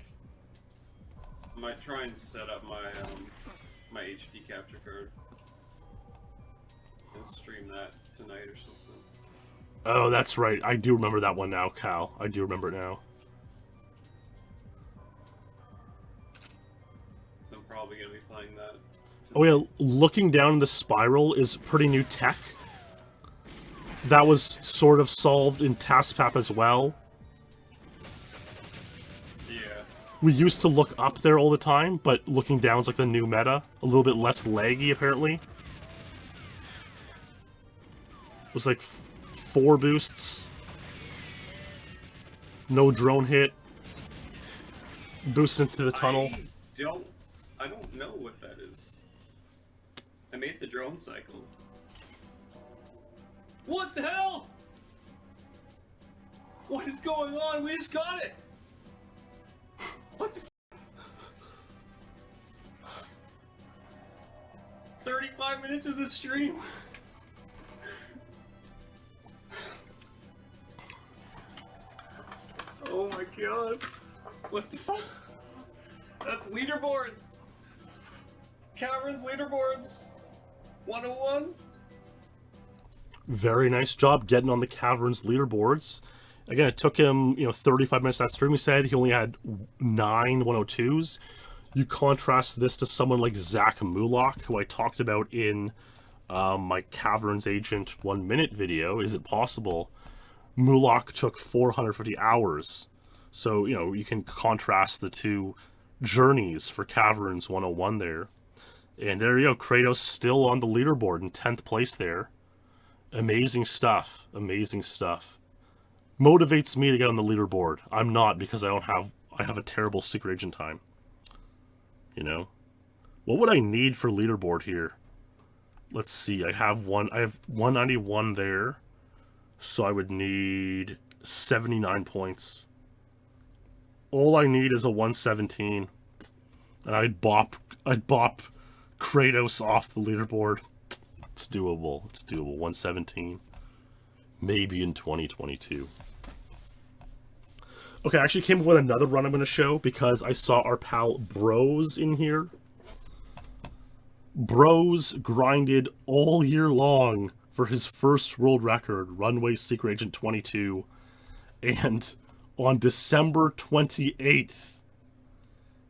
I might try and set up my my HP capture card and stream that tonight or something. Oh, that's right. I do remember that one now, Cal. I do remember it now. So I'm probably gonna be playing that tonight. Oh yeah, looking down the spiral is pretty new tech. That was sort of solved in TaskPap as well. We used to look up there all the time, but looking down is like the new meta. A little bit less laggy, apparently. It was like 4 boosts. No drone hit. Boost into the tunnel. I don't know what that is. I made the drone cycle. What the hell? What is going on? We just got it! What the 35 minutes of the stream. Oh my god. What the fuck? That's leaderboards. Cameron's leaderboards. 101. Very nice job getting on the Caverns leaderboards. Again, it took him, 35 minutes that stream. He said he only had 9 102s. You contrast this to someone like Zach Mullock, who I talked about in my Caverns Agent 1 minute video. Is it possible? Mullock took 450 hours. So, you can contrast the two journeys for Caverns 101 there. And there you go, Kratos still on the leaderboard in 10th place there. Amazing stuff. Amazing stuff. Motivates me to get on the leaderboard. I'm not, because I have a terrible secret agent time. What would I need for leaderboard here? Let's see. I have 191 there. So I would need 79 points. All I need is a 117. And I'd bop Kratos off the leaderboard. It's doable. It's doable. 117. Maybe in 2022. Okay, I actually came up with another run I'm going to show because I saw our pal Bros in here. Bros grinded all year long for his first world record, Runway Secret Agent 22. And on December 28th,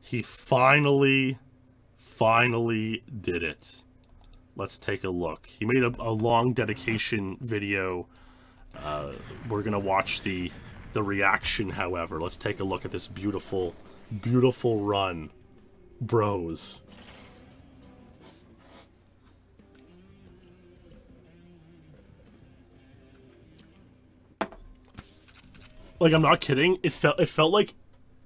he finally did it. Let's take a look. He made a long dedication video. We're going to watch the reaction, however. Let's take a look at this beautiful, beautiful run. Bros. Like, I'm not kidding. It felt like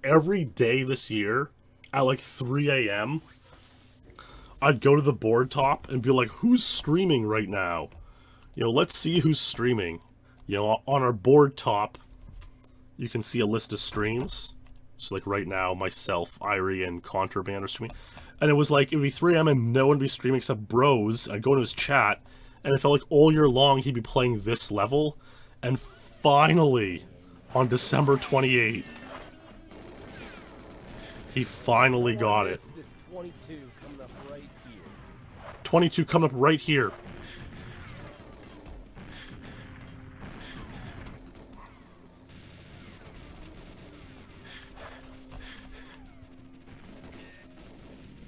every day this year at like 3 a.m. I'd go to the board top and be like, who's streaming right now? Let's see who's streaming. On our board top, you can see a list of streams. So like right now, myself, Irie, and Contraband are streaming. And it would be 3 a.m. and no one would be streaming except Bros. I'd go into his chat, and it felt like all year long he'd be playing this level. And finally, on December 28th, he finally got it. This 22 coming up right here. 22 coming up right here.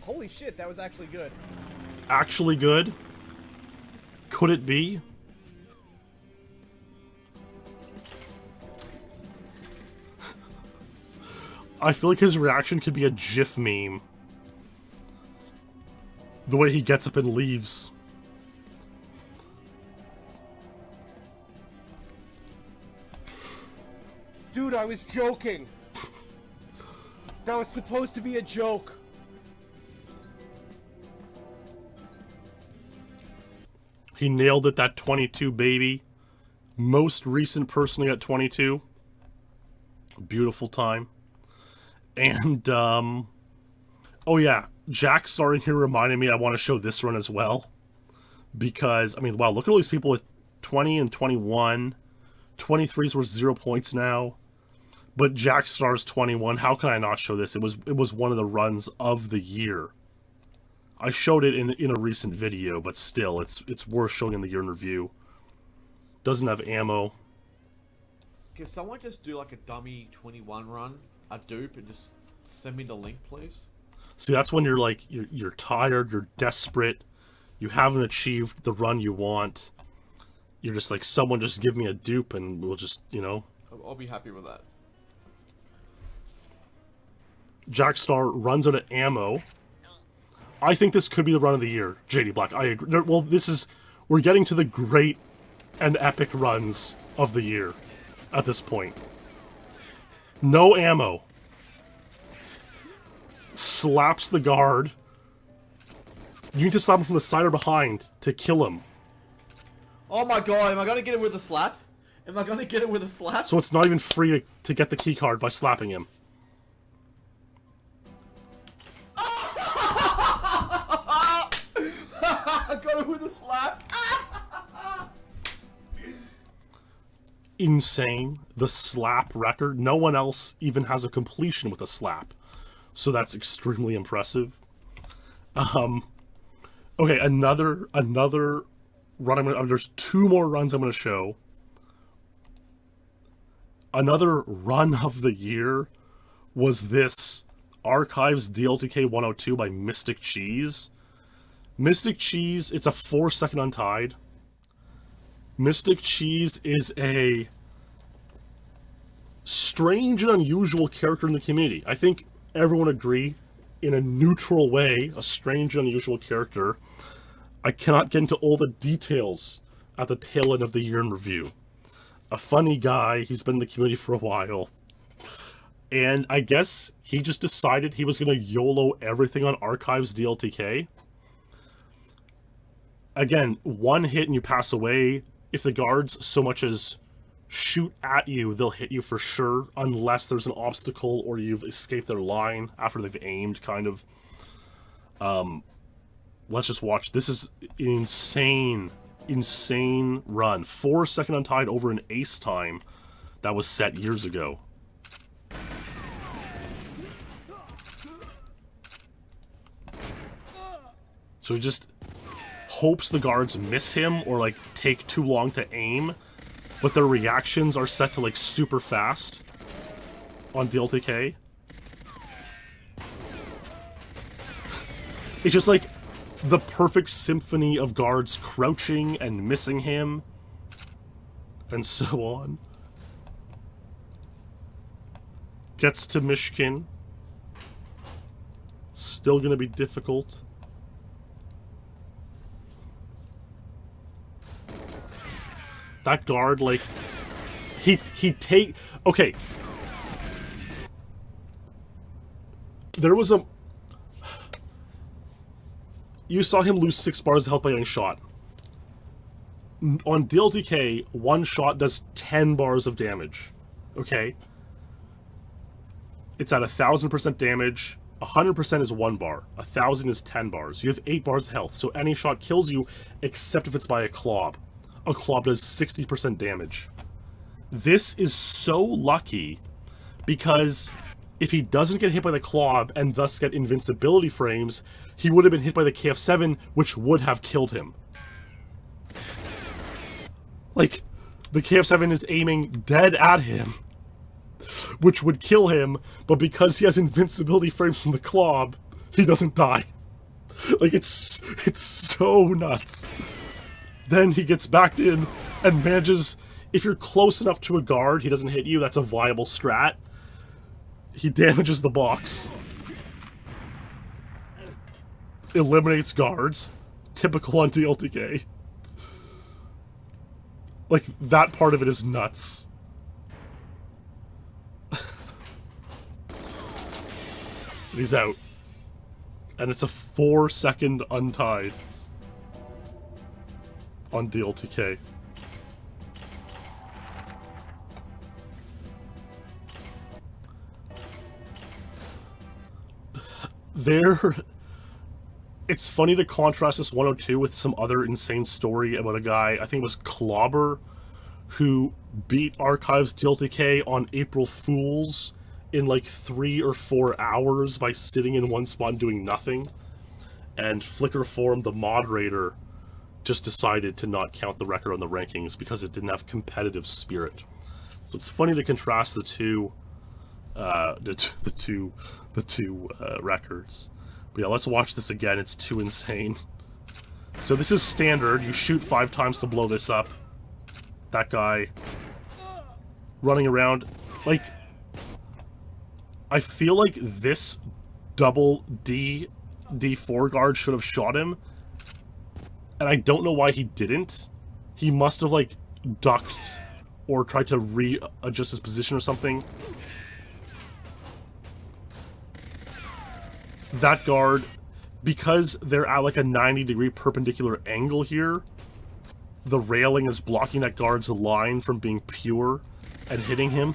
Holy shit, that was actually good. Actually good? Could it be? I feel like his reaction could be a GIF meme. The way he gets up and leaves. Dude, I was joking. That was supposed to be a joke. He nailed it, that 22, baby. Most recent person to get 22. Beautiful time. And, oh yeah, Jack starting here reminded me I want to show this run as well. Because, wow, look at all these people with 20 and 21. 23's worth 0 points now. But Jack Star's 21. How can I not show this? It was one of the runs of the year. I showed it in a recent video, but still, it's worth showing in the year in review. Doesn't have ammo. Can someone just do like a dummy 21 run, a dupe, and just send me the link, please? See, that's when you're like, you're tired, you're desperate, you haven't achieved the run you want. You're just like, someone just give me a dupe and we'll just, I'll be happy with that. Jackstar runs out of ammo. I think this could be the run of the year, JD Black. I agree. Well, we're getting to the great and epic runs of the year at this point. No ammo. Slaps the guard. You need to slap him from the side or behind to kill him. Oh my god, am I gonna get it with a slap? Am I gonna get it with a slap? So it's not even free to get the key card by slapping him. don't know who to slap. Insane. The slap record. No one else even has a completion with a slap. So that's extremely impressive. Okay, another run. There's 2 more runs I'm going to show. Another run of the year was this Archives DLTK 102 by Mystic Cheese. Mystic Cheese, it's a 4-second Untied. Mystic Cheese is a strange and unusual character in the community. I think everyone agree, in a neutral way, a strange and unusual character. I cannot get into all the details at the tail end of the year in review. A funny guy, he's been in the community for a while. And I guess he just decided he was going to YOLO everything on Archives DLTK. Again, 1 hit and you pass away. If the guards so much as shoot at you, they'll hit you for sure, unless there's an obstacle or you've escaped their line after they've aimed, kind of. Let's just watch. This is an insane run. 4-second Untied over an ace time that was set years ago. So he just hopes the guards miss him or like take too long to aim, but their reactions are set to like super fast on DLTK. It's just like the perfect symphony of guards crouching and missing him, and so on. Gets to Mishkin. Still gonna be difficult. That guard, like, he take... Okay. There was a... You saw him lose 6 bars of health by getting shot. On DLTK, 1 shot does 10 bars of damage. Okay? It's at 1,000% damage. 100% is 1 bar. 1,000 is 10 bars. You have 8 bars of health, so any shot kills you, except if it's by a clob. A clob does 60% damage. This is so lucky, because if he doesn't get hit by the clob and thus get invincibility frames, he would have been hit by the KF7, which would have killed him. Like, the KF7 is aiming dead at him, which would kill him, but because he has invincibility frames from the clob, he doesn't die. Like, it's so nuts. Then he gets backed in and manages... If you're close enough to a guard, he doesn't hit you, that's a viable strat. He damages the box. Eliminates guards. Typical on DLTK. Like, that part of it is nuts. He's out. And it's a 4-second Untied on DLTK. It's funny to contrast this 102 with some other insane story about a guy, I think it was Clobber, who beat Archives DLTK on April Fools in like 3 or 4 hours by sitting in one spot and doing nothing. And Flickr Forum, the moderator, just decided to not count the record on the rankings because it didn't have competitive spirit. So it's funny to contrast the two records. But yeah, let's watch this again. It's too insane. So this is standard. You shoot 5 times to blow this up. That guy running around. Like, I feel like this double D4 guard should have shot him. And I don't know why he didn't. He must have, like, ducked or tried to readjust his position or something. That guard, because they're at like a 90-degree perpendicular angle here, the railing is blocking that guard's line from being pure and hitting him.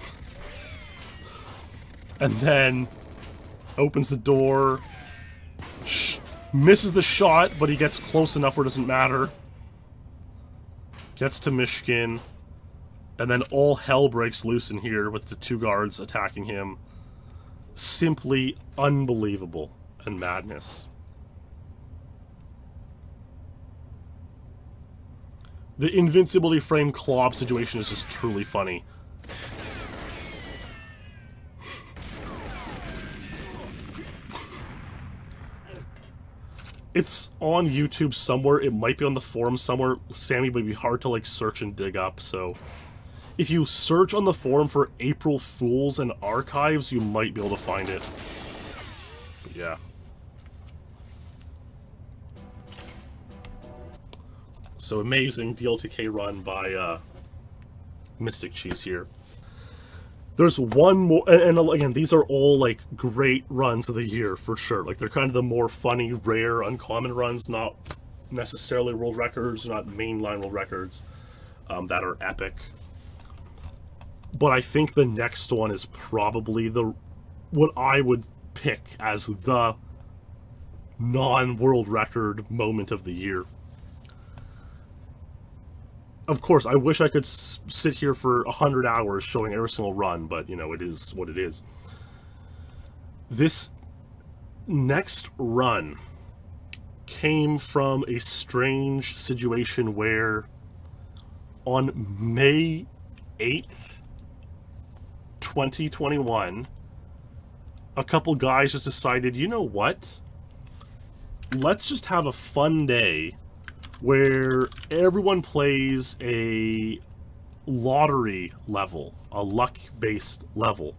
And then opens the door, Misses the shot, but he gets close enough where it doesn't matter. Gets to Mishkin. And then all hell breaks loose in here with the 2 guards attacking him. Simply unbelievable and madness. The invincibility frame clob situation is just truly funny. It's on YouTube somewhere. It might be on the forum somewhere. Sammy would be hard to like search and dig up, so if you search on the forum for April Fools and archives, you might be able to find it. But yeah. So amazing DLTK run by Mystic Cheese here. There's one more, and again, these are all like great runs of the year for sure. Like they're kind of the more funny, rare, uncommon runs, not necessarily world records, not mainline world records that are epic. But I think the next one is probably what I would pick as the non-world record moment of the year. Of course, I wish I could sit here for 100 hours showing every single run, but, you know, it is what it is. This next run came from a strange situation where on May 8th, 2021, a couple guys just decided, you know what? Let's just have a fun day where everyone plays a lottery level, a luck-based level.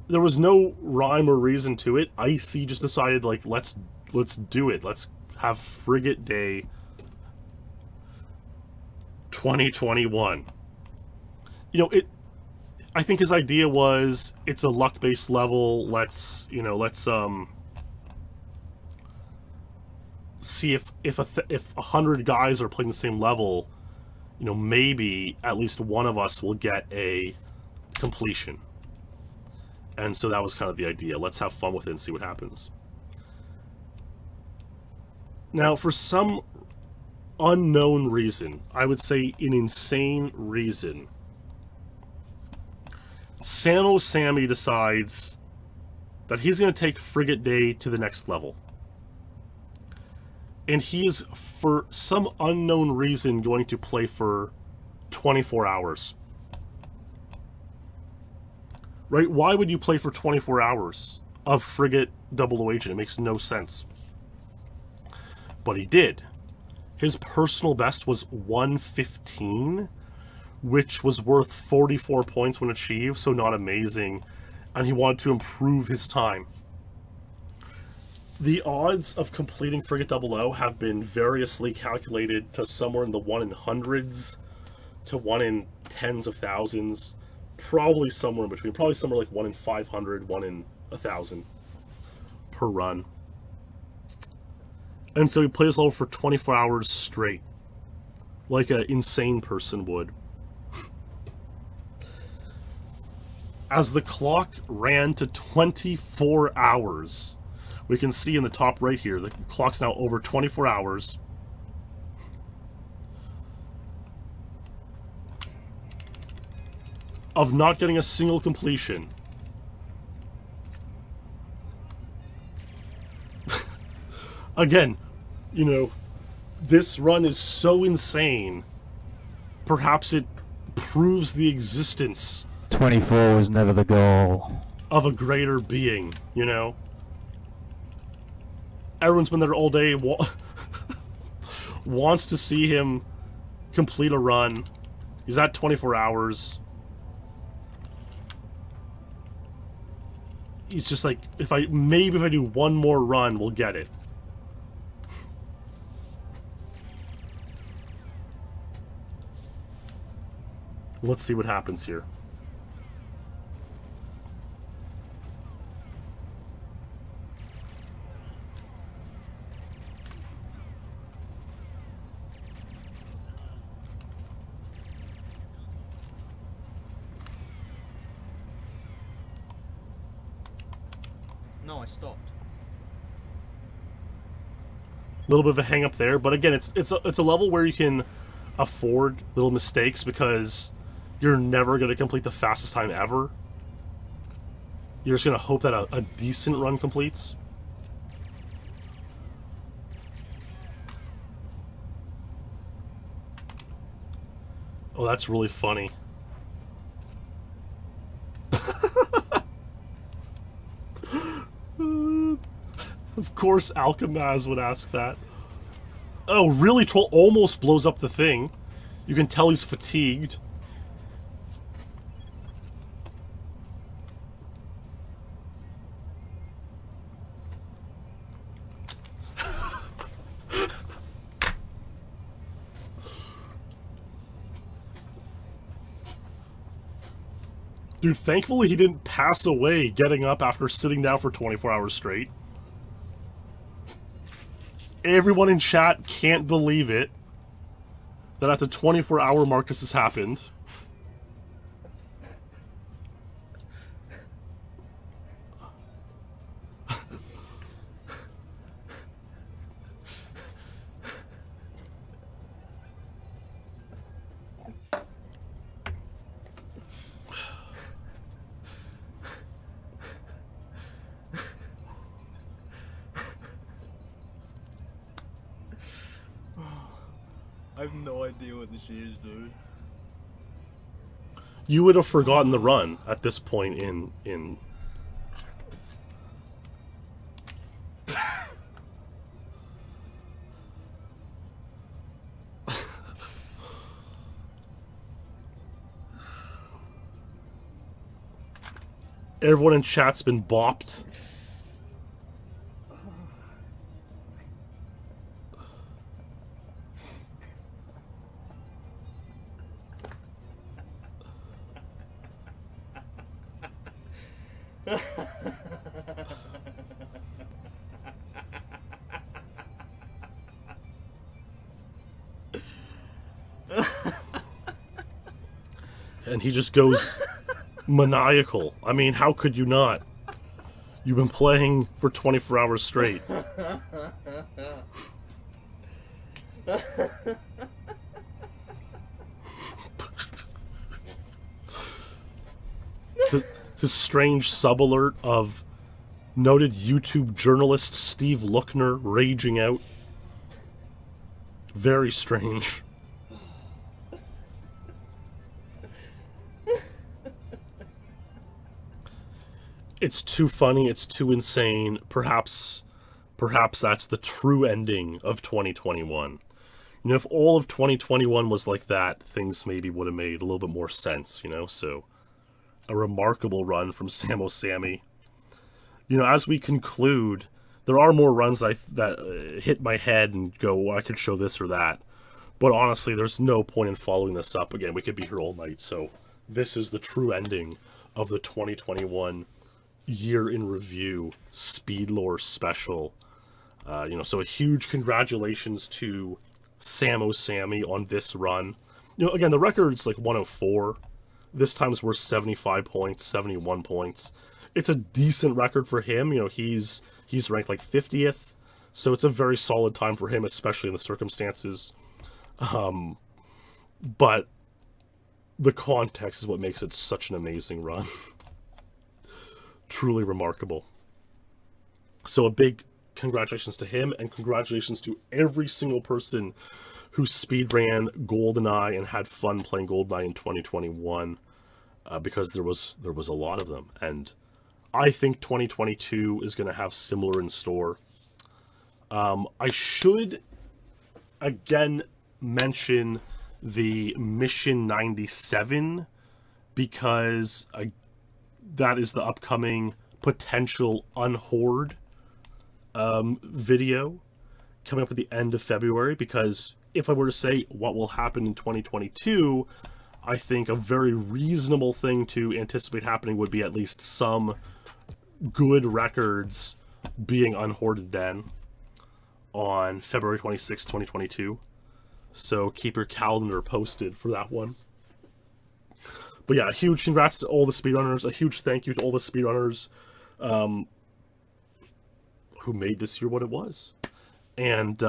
There was no rhyme or reason to it. Icy just decided, like, let's do it. Let's have Frigate Day 2021. You know, I think his idea was, it's a luck-based level, let's see if 100 guys are playing the same level, you know, maybe at least one of us will get a completion. And so that was kind of the idea. Let's have fun with it and see what happens. Now, for some unknown reason, I would say an insane reason, Sammy decides that he's going to take Frigate Day to the next level. And he's, for some unknown reason, going to play for 24 hours. Right? Why would you play for 24 hours of Frigate 00 Agent? It makes no sense. But he did. His personal best was 115, which was worth 44 points when achieved, so not amazing. And he wanted to improve his time. The odds of completing Frigate 00 have been variously calculated to somewhere in the 1 in hundreds to 1 in tens of thousands. Probably somewhere in between. Probably somewhere like 1 in 500, 1 in 1,000 per run. And so he plays level for 24 hours straight. Like an insane person would. As the clock ran to 24 hours... We can see in the top right here, the clock's now over 24 hours. Of not getting a single completion. Again, you know, this run is so insane. Perhaps it proves the existence. 24 was never the goal. Of a greater being, you know? Everyone's been there all day, wants to see him complete a run. He's at 24 hours. He's just like, maybe if I do one more run, we'll get it. Let's see what happens here. No, I stopped. little bit of a hang up there, but again, it's a level where you can afford little mistakes because you're never going to complete the fastest time ever. You're just going to hope that a decent run completes. Oh, that's really funny. Of course Alchemaz would ask that. Oh, really? Troll almost blows up the thing. You can tell he's fatigued. Dude, thankfully he didn't pass away getting up after sitting down for 24 hours straight. Everyone in chat can't believe it that at the 24-hour mark this has happened. I have no idea what this is, dude. You would have forgotten the run at this point in Everyone in chat's been bopped. And he just goes maniacal. I mean, how could you not? You've been playing for 24 hours straight. His strange sub-alert of noted YouTube journalist Steve Lookner raging out. Very strange. It's too funny, it's too insane. Perhaps that's the true ending of 2021. You know, if all of 2021 was like that, things maybe would have made a little bit more sense, you know? So, a remarkable run from Samo Sammy. You know, as we conclude, there are more runs that hit my head and go, well, I could show this or that. But honestly, there's no point in following this up. Again, we could be here all night. So, this is the true ending of the 2021 Year in Review SpeedLore Special. You know, so a huge congratulations to Samo Sammy on this run. You know, again, the record's like 104. This time's worth 75 points, 71 points. It's a decent record for him. You know, he's ranked like 50th, so it's a very solid time for him, especially in the circumstances. But the context is what makes it such an amazing run. Truly remarkable. So a big congratulations to him, and congratulations to every single person who speedran GoldenEye and had fun playing GoldenEye in 2021, because there was a lot of them, and I think 2022 is going to have similar in store. I should again mention the Mission 97 because that is the upcoming potential unhoard video coming up at the end of February, because if I were to say what will happen in 2022, I think a very reasonable thing to anticipate happening would be at least some good records being unhoarded then on February 26, 2022. So keep your calendar posted for that one. But yeah, a huge congrats to all the speedrunners. A huge thank you to all the speedrunners who made this year what it was. and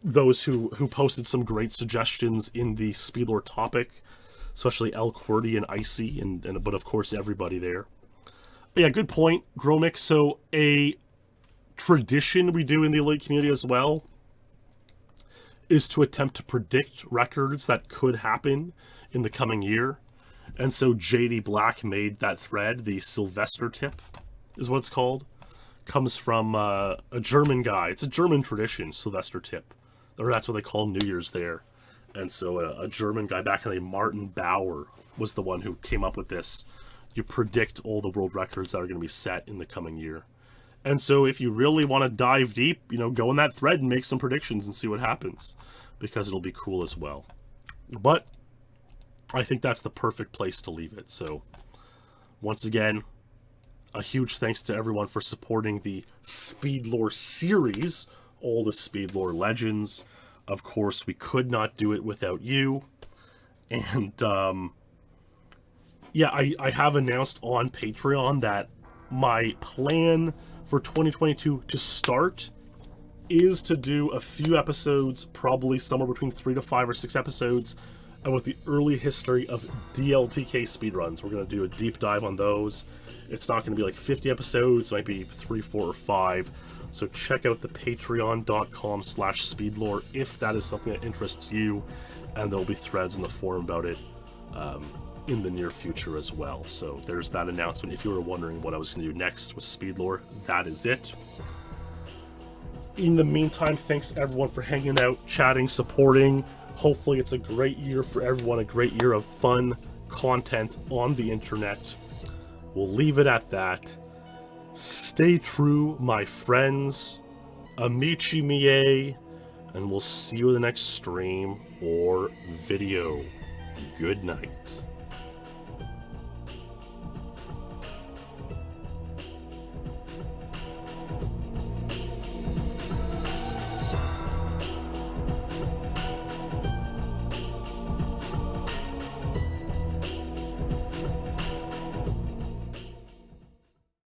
those who posted some great suggestions in the SpeedLore topic, especially El Qwerty and Icy, but of course everybody there. But yeah, good point, Gromik. So a tradition we do in the Elite community as well is to attempt to predict records that could happen in the coming year. And so JD Black made that thread. The Sylvester tip is what it's called. Comes from a German guy. It's a German tradition, Sylvester tip. Or that's what they call New Year's there. And so a German guy back in the day, Martin Bauer, was the one who came up with this. You predict all the world records that are going to be set in the coming year. And so if you really want to dive deep, you know, go in that thread and make some predictions and see what happens, because it'll be cool as well. But I think that's the perfect place to leave it. So once again, a huge thanks to everyone for supporting the SpeedLore series, all the SpeedLore legends. Of course, we could not do it without you. And yeah, I have announced on Patreon that my plan for 2022 to start is to do a few episodes, probably somewhere between 3 to 5 or 6 episodes, and with the early history of DLTK speedruns. We're going to do a deep dive on those. It's not going to be like 50 episodes, it might be 3, 4, or 5. So check out the patreon.com/speedlore if that is something that interests you, and there'll be threads in the forum about it in the near future as well. So there's that announcement. If you were wondering what I was going to do next with SpeedLore, that is it. In the meantime, thanks everyone for hanging out, chatting, supporting. Hopefully it's a great year for everyone, a great year of fun content on the internet. We'll leave it at that. Stay true, my friends. Amici mie, and we'll see you in the next stream or video. Good night.